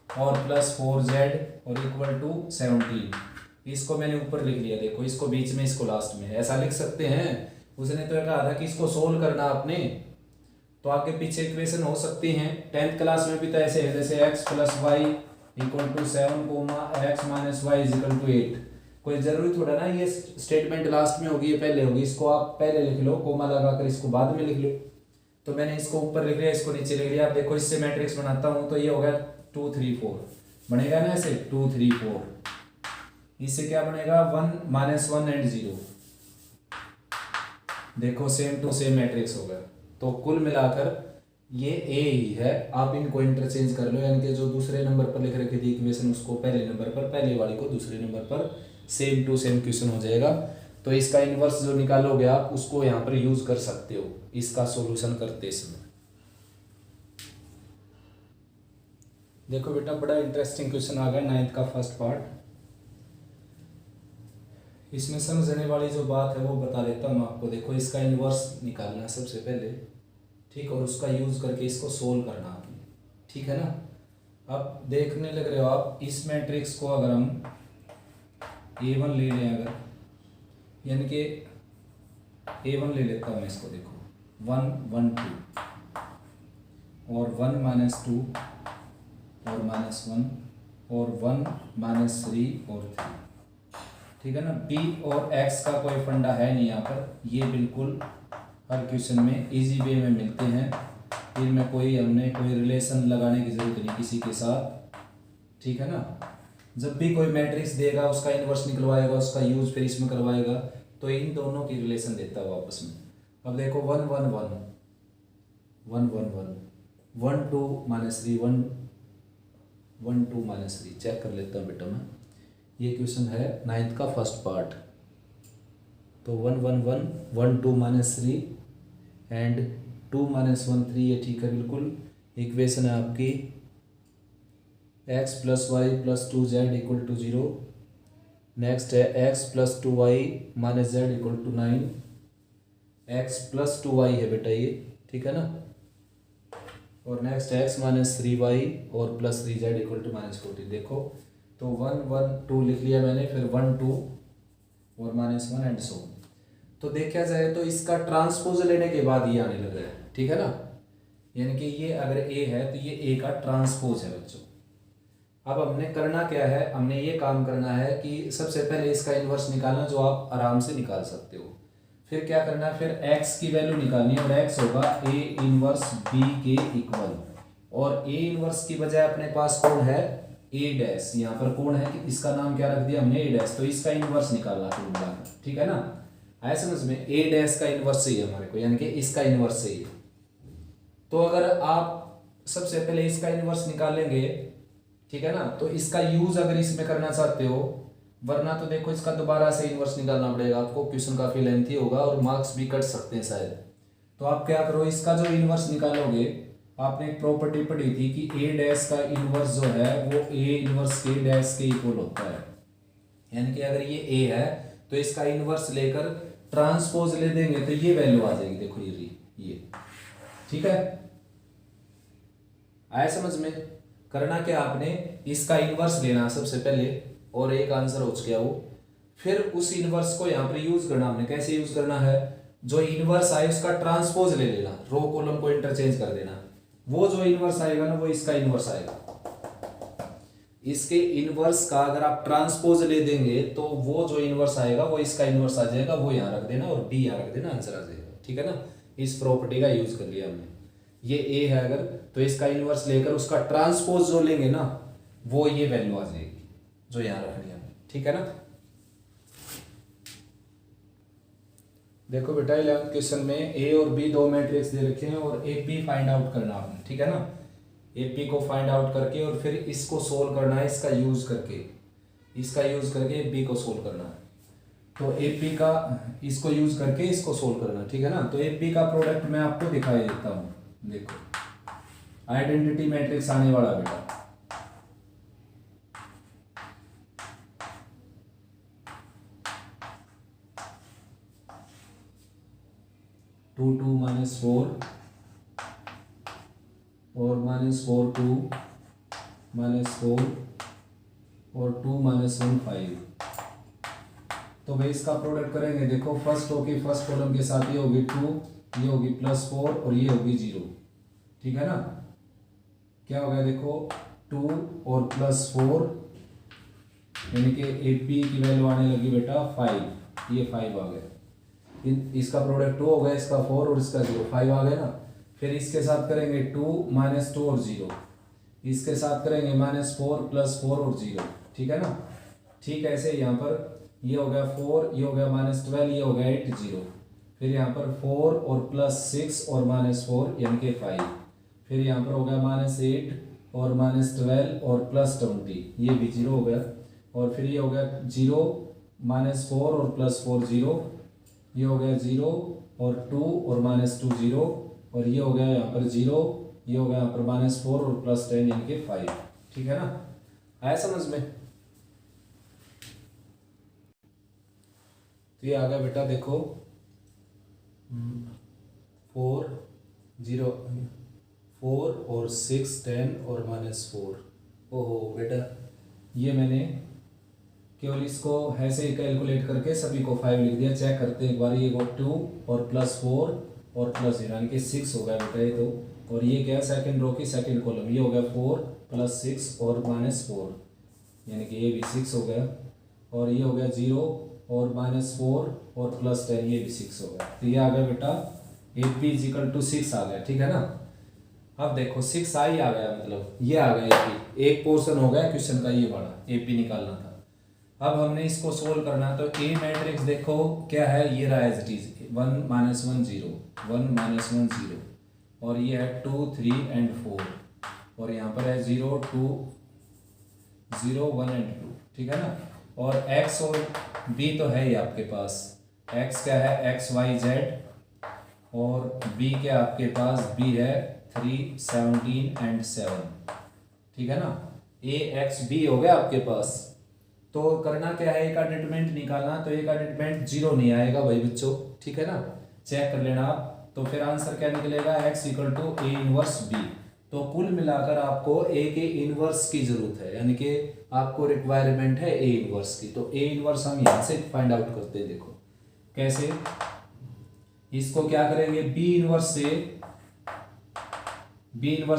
और +4z और इक्वल टू 17, इसको मैंने ऊपर लिख लिया, देखो इसको बीच में, इसको लास्ट में, ऐसा लिख सकते हैं। उसने तो कहा था कि इसको सोल्व करना आपने, तो आगे पीछे इक्वेशन हो सकती हैं। 10th क्लास में भी तो ऐसे है, जैसे x + y = 7, x - y = 8। कोई जरूरी थोड़ा ना ये स्टेटमेंट लास्ट में होगी, ये पहले होगी, इसको आप पहले लिख लो, कोमा लगाकर इसको बाद में लिख लो। तो मैंने इसको ऊपर लिख लिया, इसको नीचे लिख लिया। आप देखो इससे मैट्रिक्स बनाता हूँ तो ये होगा 2 3 4 बनेगा ना, ऐसे 2 3 4। इससे क्या बनेगा 1 - 1 एंड 0, देखो सेम टू सेम मैट्रिक्स होगा। तो कुल मिलाकर ये ए ही है, आप इनको इंटरचेंज कर लो, यानी कि जो दूसरे नंबर पर लिख रखी थी इक्वेशन उसको पहले नंबर पर, पहले वाली को दूसरे नंबर पर, सेम टू सेम क्वेश्चन हो जाएगा। तो इसका इन्वर्स जो निकालोगे आप उसको यहाँ पर यूज कर सकते हो इसका सॉल्यूशन करते समय। देखो बेटा बड़ा इंटरेस्टिंग क्वेश्चन आ गया 9th का फर्स्ट पार्ट। इसमें समझने वाली जो बात है वो बता देता हूँ आपको। देखो इसका इन्वर्स निकालना है सबसे पहले, ठीक, और उसका यूज करके इसको सोल्व करना आपने, ठीक है ना। अब देखने लग रहे हो आप, इस मैट्रिक्स को अगर हम A1 ले लें, अगर यानी कि A1 ले लेता हूँ मैं इसको, देखो 1 1 2 और 1 - 2 और -1 और 1 - 3 और 3, ठीक है ना। b और x का कोई फंडा है नहीं यहाँ पर, ये बिल्कुल हर क्वेश्चन में इजी वे में मिलते हैं। इनमें हमने कोई रिलेशन लगाने की जरूरत नहीं किसी के साथ, ठीक है ना। जब भी कोई मैट्रिक्स देगा उसका इन्वर्स निकलवाएगा, उसका यूज फिर इसमें करवाएगा, तो इन दोनों की रिलेशन देता है आपस में। अब देखो 1 1 1 1 1 1 1 2 - 3 1 1 2 - 3, चेक कर लेता हूँ बेटा मैं। ये क्वेश्चन है 9th का फर्स्ट पार्ट। तो 1 1 1 1 2 - 3 एंड 2 - 1 3, ये ठीक है बिल्कुल। इक्वेशन है आपकी x + y + 2z = 0। नेक्स्ट है x + 2y - z = 9। x + 2y है बेटा ये, ठीक है ना। और नेक्स्ट x - 3y और +3z = -14। देखो तो 1 1 2 लिख लिया मैंने, फिर 1 2 और -1 एंड सो। तो देखा जाए तो इसका ट्रांसपोज लेने के बाद ये आने लग रहा है, ठीक है ना। यानी कि ये अगर a है तो ये a का ट्रांसपोज है बच्चों। अब हमने करना क्या है, हमने ये काम करना है कि सबसे पहले इसका इन्वर्स निकालना, जो आप आराम से निकाल सकते हो। फिर क्या करना है, फिर x की वैल्यू निकालनी है, और x होगा a इनवर्स b के इक्वल। और a इनवर्स की बजाय अपने पास कौन है, a', यहाँ पर कौन है कि इसका नाम क्या रख दिया हमने a', तो इसका इनवर्स निकालना फिर मिलाकर, ठीक है ना। आया समझ में, a' का इनवर्स चाहिए हमारे को, यानी कि इसका इनवर्स चाहिए। तो अगर आप सबसे पहले इसका इनवर्स निकालेंगे, ठीक है ना, तो इसका यूज अगर इसमें करना चाहते हो, वरना तो देखो इसका दोबारा से इनवर्स निकालना पड़ेगा आपको, क्वेश्चन काफी लेंथी होगा और मार्क्स भी कट सकते हैं शायद। तो आप क्या करो, इसका जो इनवर्स निकालोगे, आपने एक प्रॉपर्टी पढ़ी थी कि a' का इनवर्स जो है वो a इनवर्स k' के इक्वल होता है। यानी कि अगर ये a है तो इसका इनवर्स लेकर ट्रांसपोज ले देंगे तो ये वैल्यू आ जाएगी, देखो ये, ठीक है। आया समझ में। करना क्या आपने, इसका इनवर्स लेना सबसे पहले, और एक आंसर हो गया वो। फिर उस इनवर्स को यहाँ पर यूज करना हमने, कैसे यूज करना है, जो इनवर्स आए उसका ट्रांसपोज ले लेना, रो कॉलम को इंटरचेंज कर देना। वो जो इनवर्स आएगा ना वो इसका इनवर्स आएगा। इसके इनवर्स का अगर आप ट्रांसपोज ले देंगे तो वो जो इनवर्स आएगा वो इसका इनवर्स आ जाएगा, वो यहाँ रख देना और बी यहाँ रख देना, आंसर आ जाएगा, ठीक है ना। इस प्रॉपर्टी का यूज कर लिया हमने। ये ए है अगर, तो इसका इनवर्स लेकर उसका ट्रांसपोज जो लेंगे ना वो ये वैल्यू आ जाएगी जो यहाँ रखनी है, ठीक है ना। देखो बेटा 11th क्वेश्चन में ए और बी दो मैट्रिक्स दे रखे हैं और ए बी फाइंड आउट करना आपने, ठीक है ना। ए पी को फाइंड आउट करके और फिर इसको सोल्व करना है, इसका यूज करके बी को सोल्व करना है। तो ए पी का इसको यूज करके इसको सोल्व करना, ठीक है ना। तो ए पी का प्रोडक्ट मैं आपको दिखाई देता हूँ। देखो आइडेंटिटी मैट्रिक्स आने वाला बेटा। टू टू माइनस फोर और minus four two minus four और टू माइनस वन फाइव। तो भाई इसका प्रोडक्ट करेंगे, देखो फर्स्ट होगी फर्स्ट कॉलम के साथ ये होगी टू, ये होगी प्लस फोर और ये होगी जीरो, ठीक है ना। क्या हो गया देखो टू और प्लस फोर यानी कि ए पी की वैल्यू आने लगी बेटा फाइव, ये फाइव आ गया। इसका प्रोडक्ट टू हो गया, इसका फोर और इसका जीरो, फाइव आ गया ना। फिर इसके साथ करेंगे टू माइनस टू और जीरो, इसके साथ करेंगे माइनस फोर प्लस फोर और जीरो, ठीक है ना। ठीक है, ऐसे यहाँ पर ये हो गया फोर, ये हो गया माइनस ट्वेल्व, ये हो गया एट, जीरो। फिर यहाँ पर फोर और प्लस सिक्स और माइनस फोर यानी कि फाइव। फिर यहाँ पर हो गया माइनस एट और माइनस ट्वेल्व और प्लस ट्वेंटी, ये भी जीरो हो गया। और फिर ये हो गया जीरो माइनस फोर और प्लस फोर जीरो, ये हो गया जीरो और टू और माइनस टू जीरो, और ये हो गया यहाँ पर जीरो, ये हो गया यहाँ पर माइनस फोर और प्लस टेन यानी कि फाइव, ठीक है ना। आया समझ में। तो ये आ गया बेटा देखो फोर जीरो फोर और सिक्स टेन और माइनस फोर। ओहो बेटा ये मैंने केवल इसको ऐसे ही कैलकुलेट करके सभी को फाइव लिख दिया। चेक करते हैं एक बार, ये टू और प्लस फोर और प्लस जीरो यानी कि सिक्स हो गया बेटा ये तो। और ये क्या सेकंड रो की सेकंड कॉलम, ये हो गया फोर प्लस सिक्स और माइनस फोर यानी कि ये भी सिक्स हो गया। और ये हो गया जीरो और माइनस फोर और प्लस टेन, ये भी सिक्स हो गया। तो ये आ गया बेटा A P is equal to six आ गया, ठीक है ना। अब देखो सिक्स आई आ गया, मतलब ये आ गया ए पी, एक पोर्शन हो गया क्वेश्चन का ये बड़ा ए पी निकालना था। अब हमने इसको सोल्व करना है। तो ए मैट्रिक्स देखो क्या है, ये रहा as it is one minus one zero, one minus one zero, और ये है टू थ्री एंड फोर, और यहाँ पर है zero two zero one and two, ठीक है ना। और एक्स और बी तो है ही आपके पास, एक्स क्या है एक्स वाई जेड, और बी क्या आपके पास बी है थ्री सेवनटीन एंड सेवन, ठीक है ना। ए एक्स बी हो गया आपके पास। तो करना क्या है, ए का डिटरमिनेंट निकालना। तो ए का डिटरमिनेंट जीरो नहीं आएगा भाई बच्चों, ठीक है ना, चेक कर लेना आप। तो फिर आंसर क्या निकलेगा, x equal to A inverse B. तो कुल मिलाकर आपको ए के इनवर्स की जरूरत है, यानी कि आपको रिक्वायरमेंट है ए इनवर्स की। तो ए इनवर्स हम यहाँ से फाइंड आउट करते हैं। देखो कैसे, इसको क्या करेंगे, बी इनवर्स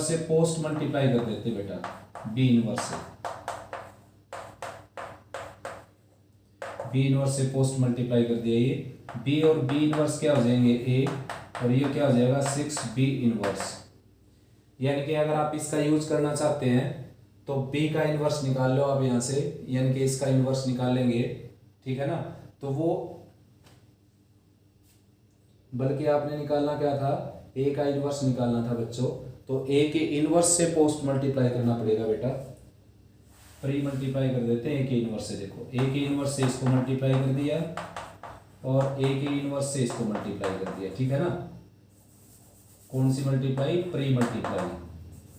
से पोस्ट मल्टीप्लाई कर देते बेटा। बी इनवर्स से पोस्ट मल्टीप्लाई कर दिया। ये बी और बी इनवर्स क्या हो जाएंगे ए, और ये क्या हो जाएगा सिक्स बी इनवर्स। यानी कि अगर आप इसका यूज करना चाहते हैं तो बी का इनवर्स निकाल लो आप यहाँ से, यानी कि इसका इनवर्स निकालेंगे, ठीक है ना। तो वो बल्कि आपने निकालना क्या था, ए का इनवर्स निकालना था बच्चों। तो ए के इनवर्स से पोस्ट मल्टीप्लाई करना पड़ेगा बेटा। प्री मल्टीप्लाई कर देते हैं ए के इनवर्स से। देखो ए के इनवर्स से इसको मल्टीप्लाई कर दिया और ए के इनवर्स से इसको मल्टीप्लाई कर दिया, ठीक है ना। कौन C multiply, pre multiply.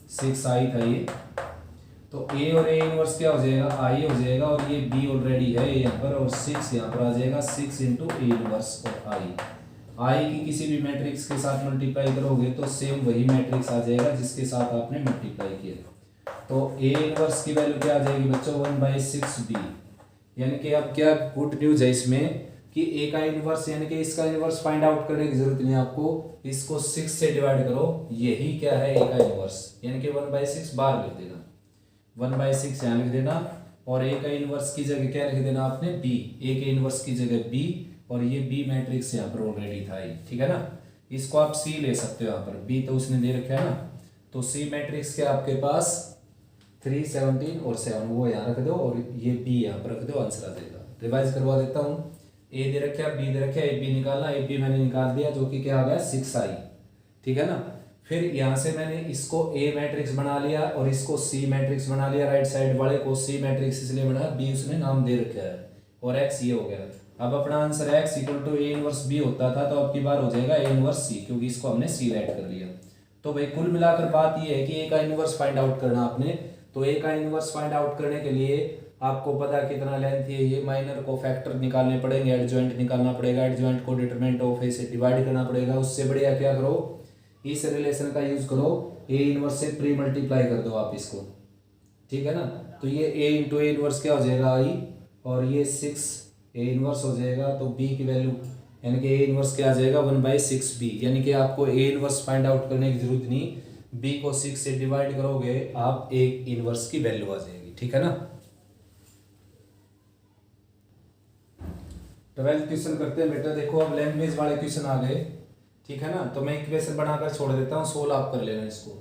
Six आई था ये, तो ए और ए इनवर्स क्या हो जाएगा आई हो जाएगा, और ये बी ऑलरेडी है यहाँ पर, और सिक्स यहाँ पर आ जाएगा, सिक्स इंटू ए इनवर्स और आई की किसी भी मैट्रिक्स के साथ मल्टीप्लाई करोगे तो सेम वही मैट्रिक्स आ जाएगा जिसके साथ आपने मल्टीप्लाई किया। तो ए इनवर्स की वैल्यू क्या आ जाएगी बच्चों, वन बाई सिक्स बी। यानी कि अब क्या गुड न्यूज है इसमें कि ए का इनवर्स यानी कि इसका इनवर्स फाइंड आउट करने की जरूरत नहीं है आपको, इसको सिक्स से डिवाइड करो, यही क्या है ए का इनवर्स, यानी कि वन बाई सिक्स बाहर लिख देना, वन बाई सिक्स यहाँ लिख देना, और ए का इनवर्स की जगह क्या लिख देना आपने बी, ए के इनवर्स की जगह बी, और ये बी मैट्रिक्स यहाँ पर ऑलरेडी था ये, ठीक है ना। इसको आप सी ले सकते हो यहाँ पर, बी तो उसने दे रखा है ना। तो सी मैट्रिक्स के आपके पास 3 17 और 7 वो यहाँ रख दो, और ये बी यहाँ पर रख दो, आंसर आ जाएगा। रिवाइज करवा देता हूँ, ए दे रखा बी दे रखा, ए बी निकालना, ए बी मैंने निकाल दिया जो कि क्या आ गया 6 आई, ठीक है ना। फिर यहाँ से मैंने इसको ए मैट्रिक्स बना लिया और इसको सी मैट्रिक्स बना लिया, राइट साइड वाले को सी मैट्रिक्स इसलिए बनाया, बी उसने नाम दे रखा है, और एक्स ये हो गया। अब अपना answer x equal to A inverse B होता था, तो अब की बार हो जाएगा ए इनवर्स सी, क्योंकि इसको हमने सी राइट कर लिया। तो तो भाई कुल मिलाकर बात ये है कि ए का इनवर्स फाइंड आउट करना आपने। तो ए का इनवर्स फाइंड आउट करने के लिए आपको पता कितना लेंथ है, ये माइनर को फैक्टर निकालने पड़ेंगे, एडजॉइंट निकालना पड़ेगा, एडजॉइंट को डिटरमिनेंट ऑफ ए से डिवाइड करना पड़ेगा। उससे बढ़िया क्या करो, इस रिलेशन का यूज करो, ए इनवर्स से प्री मल्टीप्लाई कर दो आप इसको, ठीक है ना। तो ये ए इंटू ए इनवर्स क्या हो जाएगा आई, और ये 6 ए इनवर्स हो जाएगा। तो बी की वैल्यू यानी कि ए इनवर्स क्या आ जाएगा 1/6 बी, यानी कि आपको ए इनवर्स फाइंड आउट करने की जरूरत नहीं, बी को 6 से डिवाइड करोगे आप ए इनवर्स की वैल्यू आ जाएगी, ठीक है ना। 12th क्वेश्चन करते हैं बेटा। देखो अब लैंग्वेज वाले क्वेश्चन आ गए, ठीक है ना। तो मैं इक्वेशन बनाकर छोड़ देता हूँ, सोल्व आप कर लेना इसको।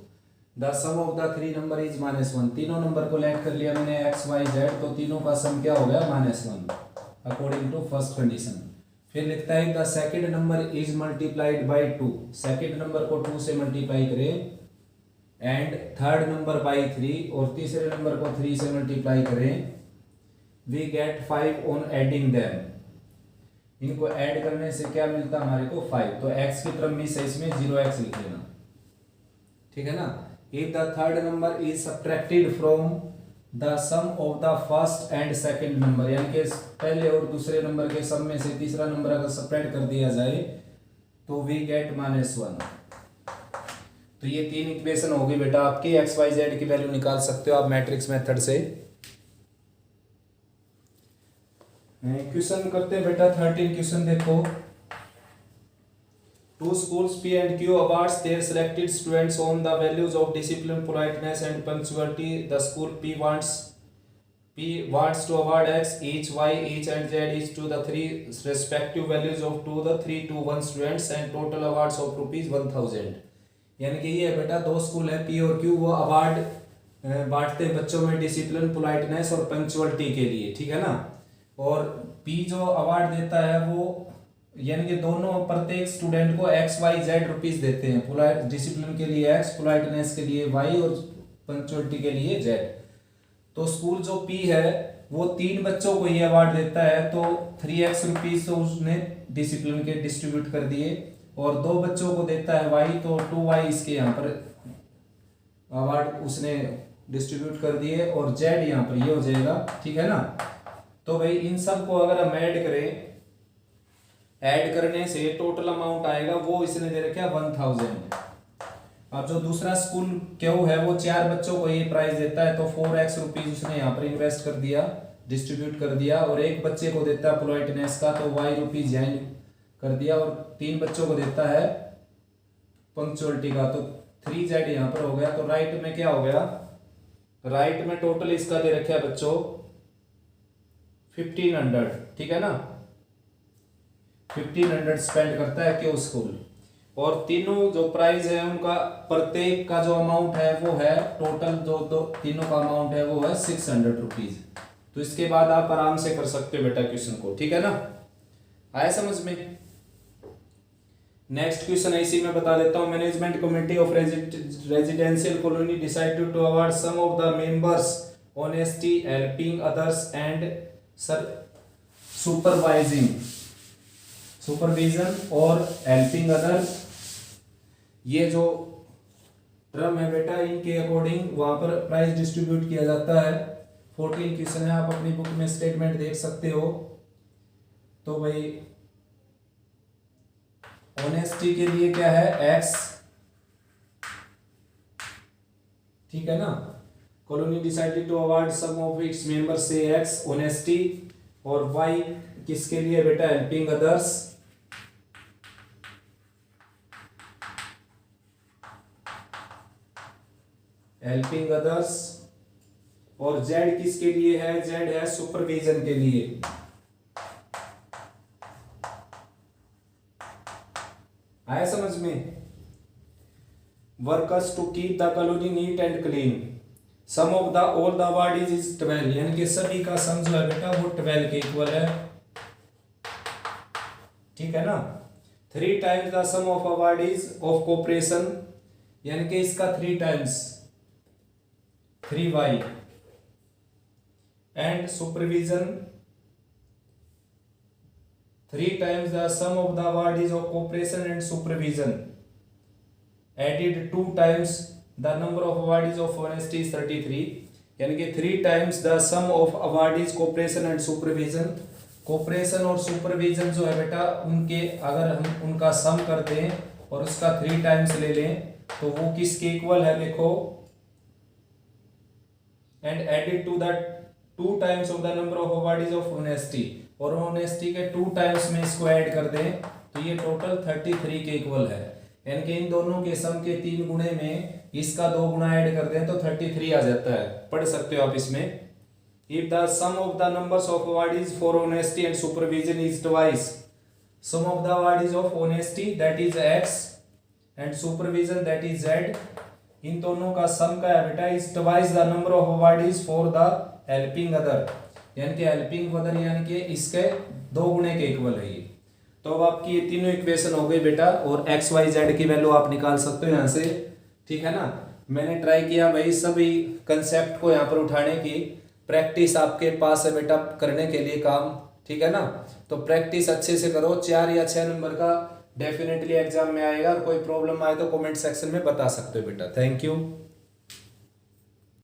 The sum of the 3 number is -1, तीनों नंबर को लेट कर लिया मैंने x y z, तो तीनों का सम क्या हो गया -1 अकॉर्डिंग टू फर्स्ट कंडीशन। फिर लिखता है the second number is multiplied by 2, second number को 2 से मल्टीप्लाई करें, एंड थर्ड नंबर बाय 3, और तीसरे नंबर को 3 से मल्टीप्लाई करें, we get 5 on adding them, इनको ऐड करने से क्या मिलता हमारे को 5। तो x की तरफ मिस है इसमें 0x लिख लेना, ठीक है ना। If the third number is subtracted from the sum of the first and second number, यानी कि पहले और दूसरे नंबर के सम में से तीसरा नंबर अगर सब्ट्रैक्ट कर दिया जाए तो वी गेट -1। तो ये 3 इक्वेशन होगी बेटा आपकी, x y z की वैल्यू निकाल सकते हो आप मैट्रिक्स मेथड से। क्वेश्चन करते हैं बेटा 13 क्वेश्चन देखो। Two schools P and Q awards their selected students on the values of discipline, politeness and punctuality. The school P wants to award X, each Y, each and Z each to the 3 respective values of to the 3 to 1 students and total awards of ₹1000। यानी कि ये बेटा 2 school है P और Q, वो award बांटते हैं बच्चों में डिसिप्लिन, पोलाइटनेस और पंक्चुअलिटी के लिए, ठीक है ना। और P जो अवार्ड देता है वो यानी कि दोनों प्रत्येक स्टूडेंट को XYZ रुपीस देते हैं, पोलाइट डिसिप्लिन के लिए X, पोलाइटनेस के लिए Y और पंक्चुअलिटी के लिए Z। तो स्कूल जो P है वो 3 बच्चों को ये अवार्ड देता है, तो 3x रुपीस तो उसने डिसिप्लिन के डिस्ट्रीब्यूट कर दिए, और 2 बच्चों को देता है Y, तो 2Y इसके यहाँ पर अवार्ड उसने डिस्ट्रीब्यूट कर दिए, और Z यहाँ पर ये हो जाएगा, ठीक है ना। तो भाई इन सब को अगर हम ऐड करें, ऐड करने से टोटल अमाउंट आएगा वो इसने दे रखा 1000। अब जो दूसरा स्कूल क्यों है वो 4 बच्चों को ये प्राइस देता है, तो 4x रुपीज उसने यहाँ पर इन्वेस्ट कर दिया, डिस्ट्रीब्यूट कर दिया, और एक बच्चे को देता है पोलाइटनेस का, तो y रुपीज यहाँ कर दिया, और 3 बच्चों को देता है पंक्चुअलिटी का, तो 3z यहाँ पर हो गया। तो राइट में क्या हो गया, राइट में टोटल इसका दे रखा है बच्चों 1500, ठीक है ना। 1500 स्पेंड करता है क्यों स्कूल, और तीनों जो प्राइस है उनका प्रत्येक का जो अमाउंट है वो है टोटल जो दो तीनों का अमाउंट है वो है 600 रुपीज। तो इसके बाद आप आराम से कर सकते हो बेटा क्वेश्चन को, ठीक है ना। आया समझ में। नेक्स्ट क्वेश्चन है इसी में बता देता हूं। Management committee of residential colony decided to award sum of the members honesty, helping others and supervision और हेल्पिंग अदर्स। ये जो टर्म है बेटा इनके अकॉर्डिंग वहां पर प्राइज डिस्ट्रीब्यूट किया जाता है। 14 क्वेश्चन है, आप अपनी बुक में स्टेटमेंट देख सकते हो। तो भाई ऑनेस्टी के लिए क्या है एक्स, ठीक है ना। Colony decided to award sum of its members से एक्स ऑनेस्टी, और वाई किसके लिए बेटा हेल्पिंग अदर्स, हेल्पिंग अदर्स, और जेड किसके लिए है, जेड है सुपरविजन के लिए। आया समझ में। Workers to keep the colony neat and clean. Sum of the all the awardees is 12, यानी कि सभी का सम जो है बेटा वो 12 के इक्वल है, ठीक है ना। 3 times the sum of awardees of cooperation, यानी कि इसका 3 times 3y, and supervision 3 times the sum of the awardees of cooperation and supervision, added 2 times the number of awardees of honesty is 33, यानी कि 3 times the sum of awardees cooperation and supervision. Cooperation और supervision जो है बेटा उनके अगर हम उनका सम करते हैं और उसका 3 टाइम्स ले लें तो वो किसके इक्वल है देखो, and added to the 2 times of the number of awardees of honesty, और ऑनेस्टी के 2 टाइम्स में इसको ऐड कर दें तो ये टोटल 33 के इक्वल है, यानी कि इन दोनों के सम के 3 गुणे में इसका 2 गुना ऐड कर दें तो 33 आ जाता है। पढ़ सकते हो आप इसमें। If the sum of the numbers of awardees for honesty and supervision is twice sum of the awardees of honesty that is x and supervision that is z, इन दोनों का सम का है बेटा is twice the number of awardees for the helping other, यानी कि helping other यानी कि इसके 2 गुणे के इक्वल है ये। तो अब आपकी ये तीनों इक्वेशन हो गई बेटा, और x y z की वैल्यू आप निकाल सकते हो यहाँ से, ठीक है ना। मैंने ट्राई किया भाई सभी कंसेप्ट को यहाँ पर उठाने की, प्रैक्टिस आपके पास है बेटा करने के लिए काम, ठीक है ना। तो प्रैक्टिस अच्छे से करो, 4 या 6 नंबर का डेफिनेटली एग्जाम में आएगा। कोई प्रॉब्लम आए तो कमेंट सेक्शन में बता सकते हो बेटा। Thank you.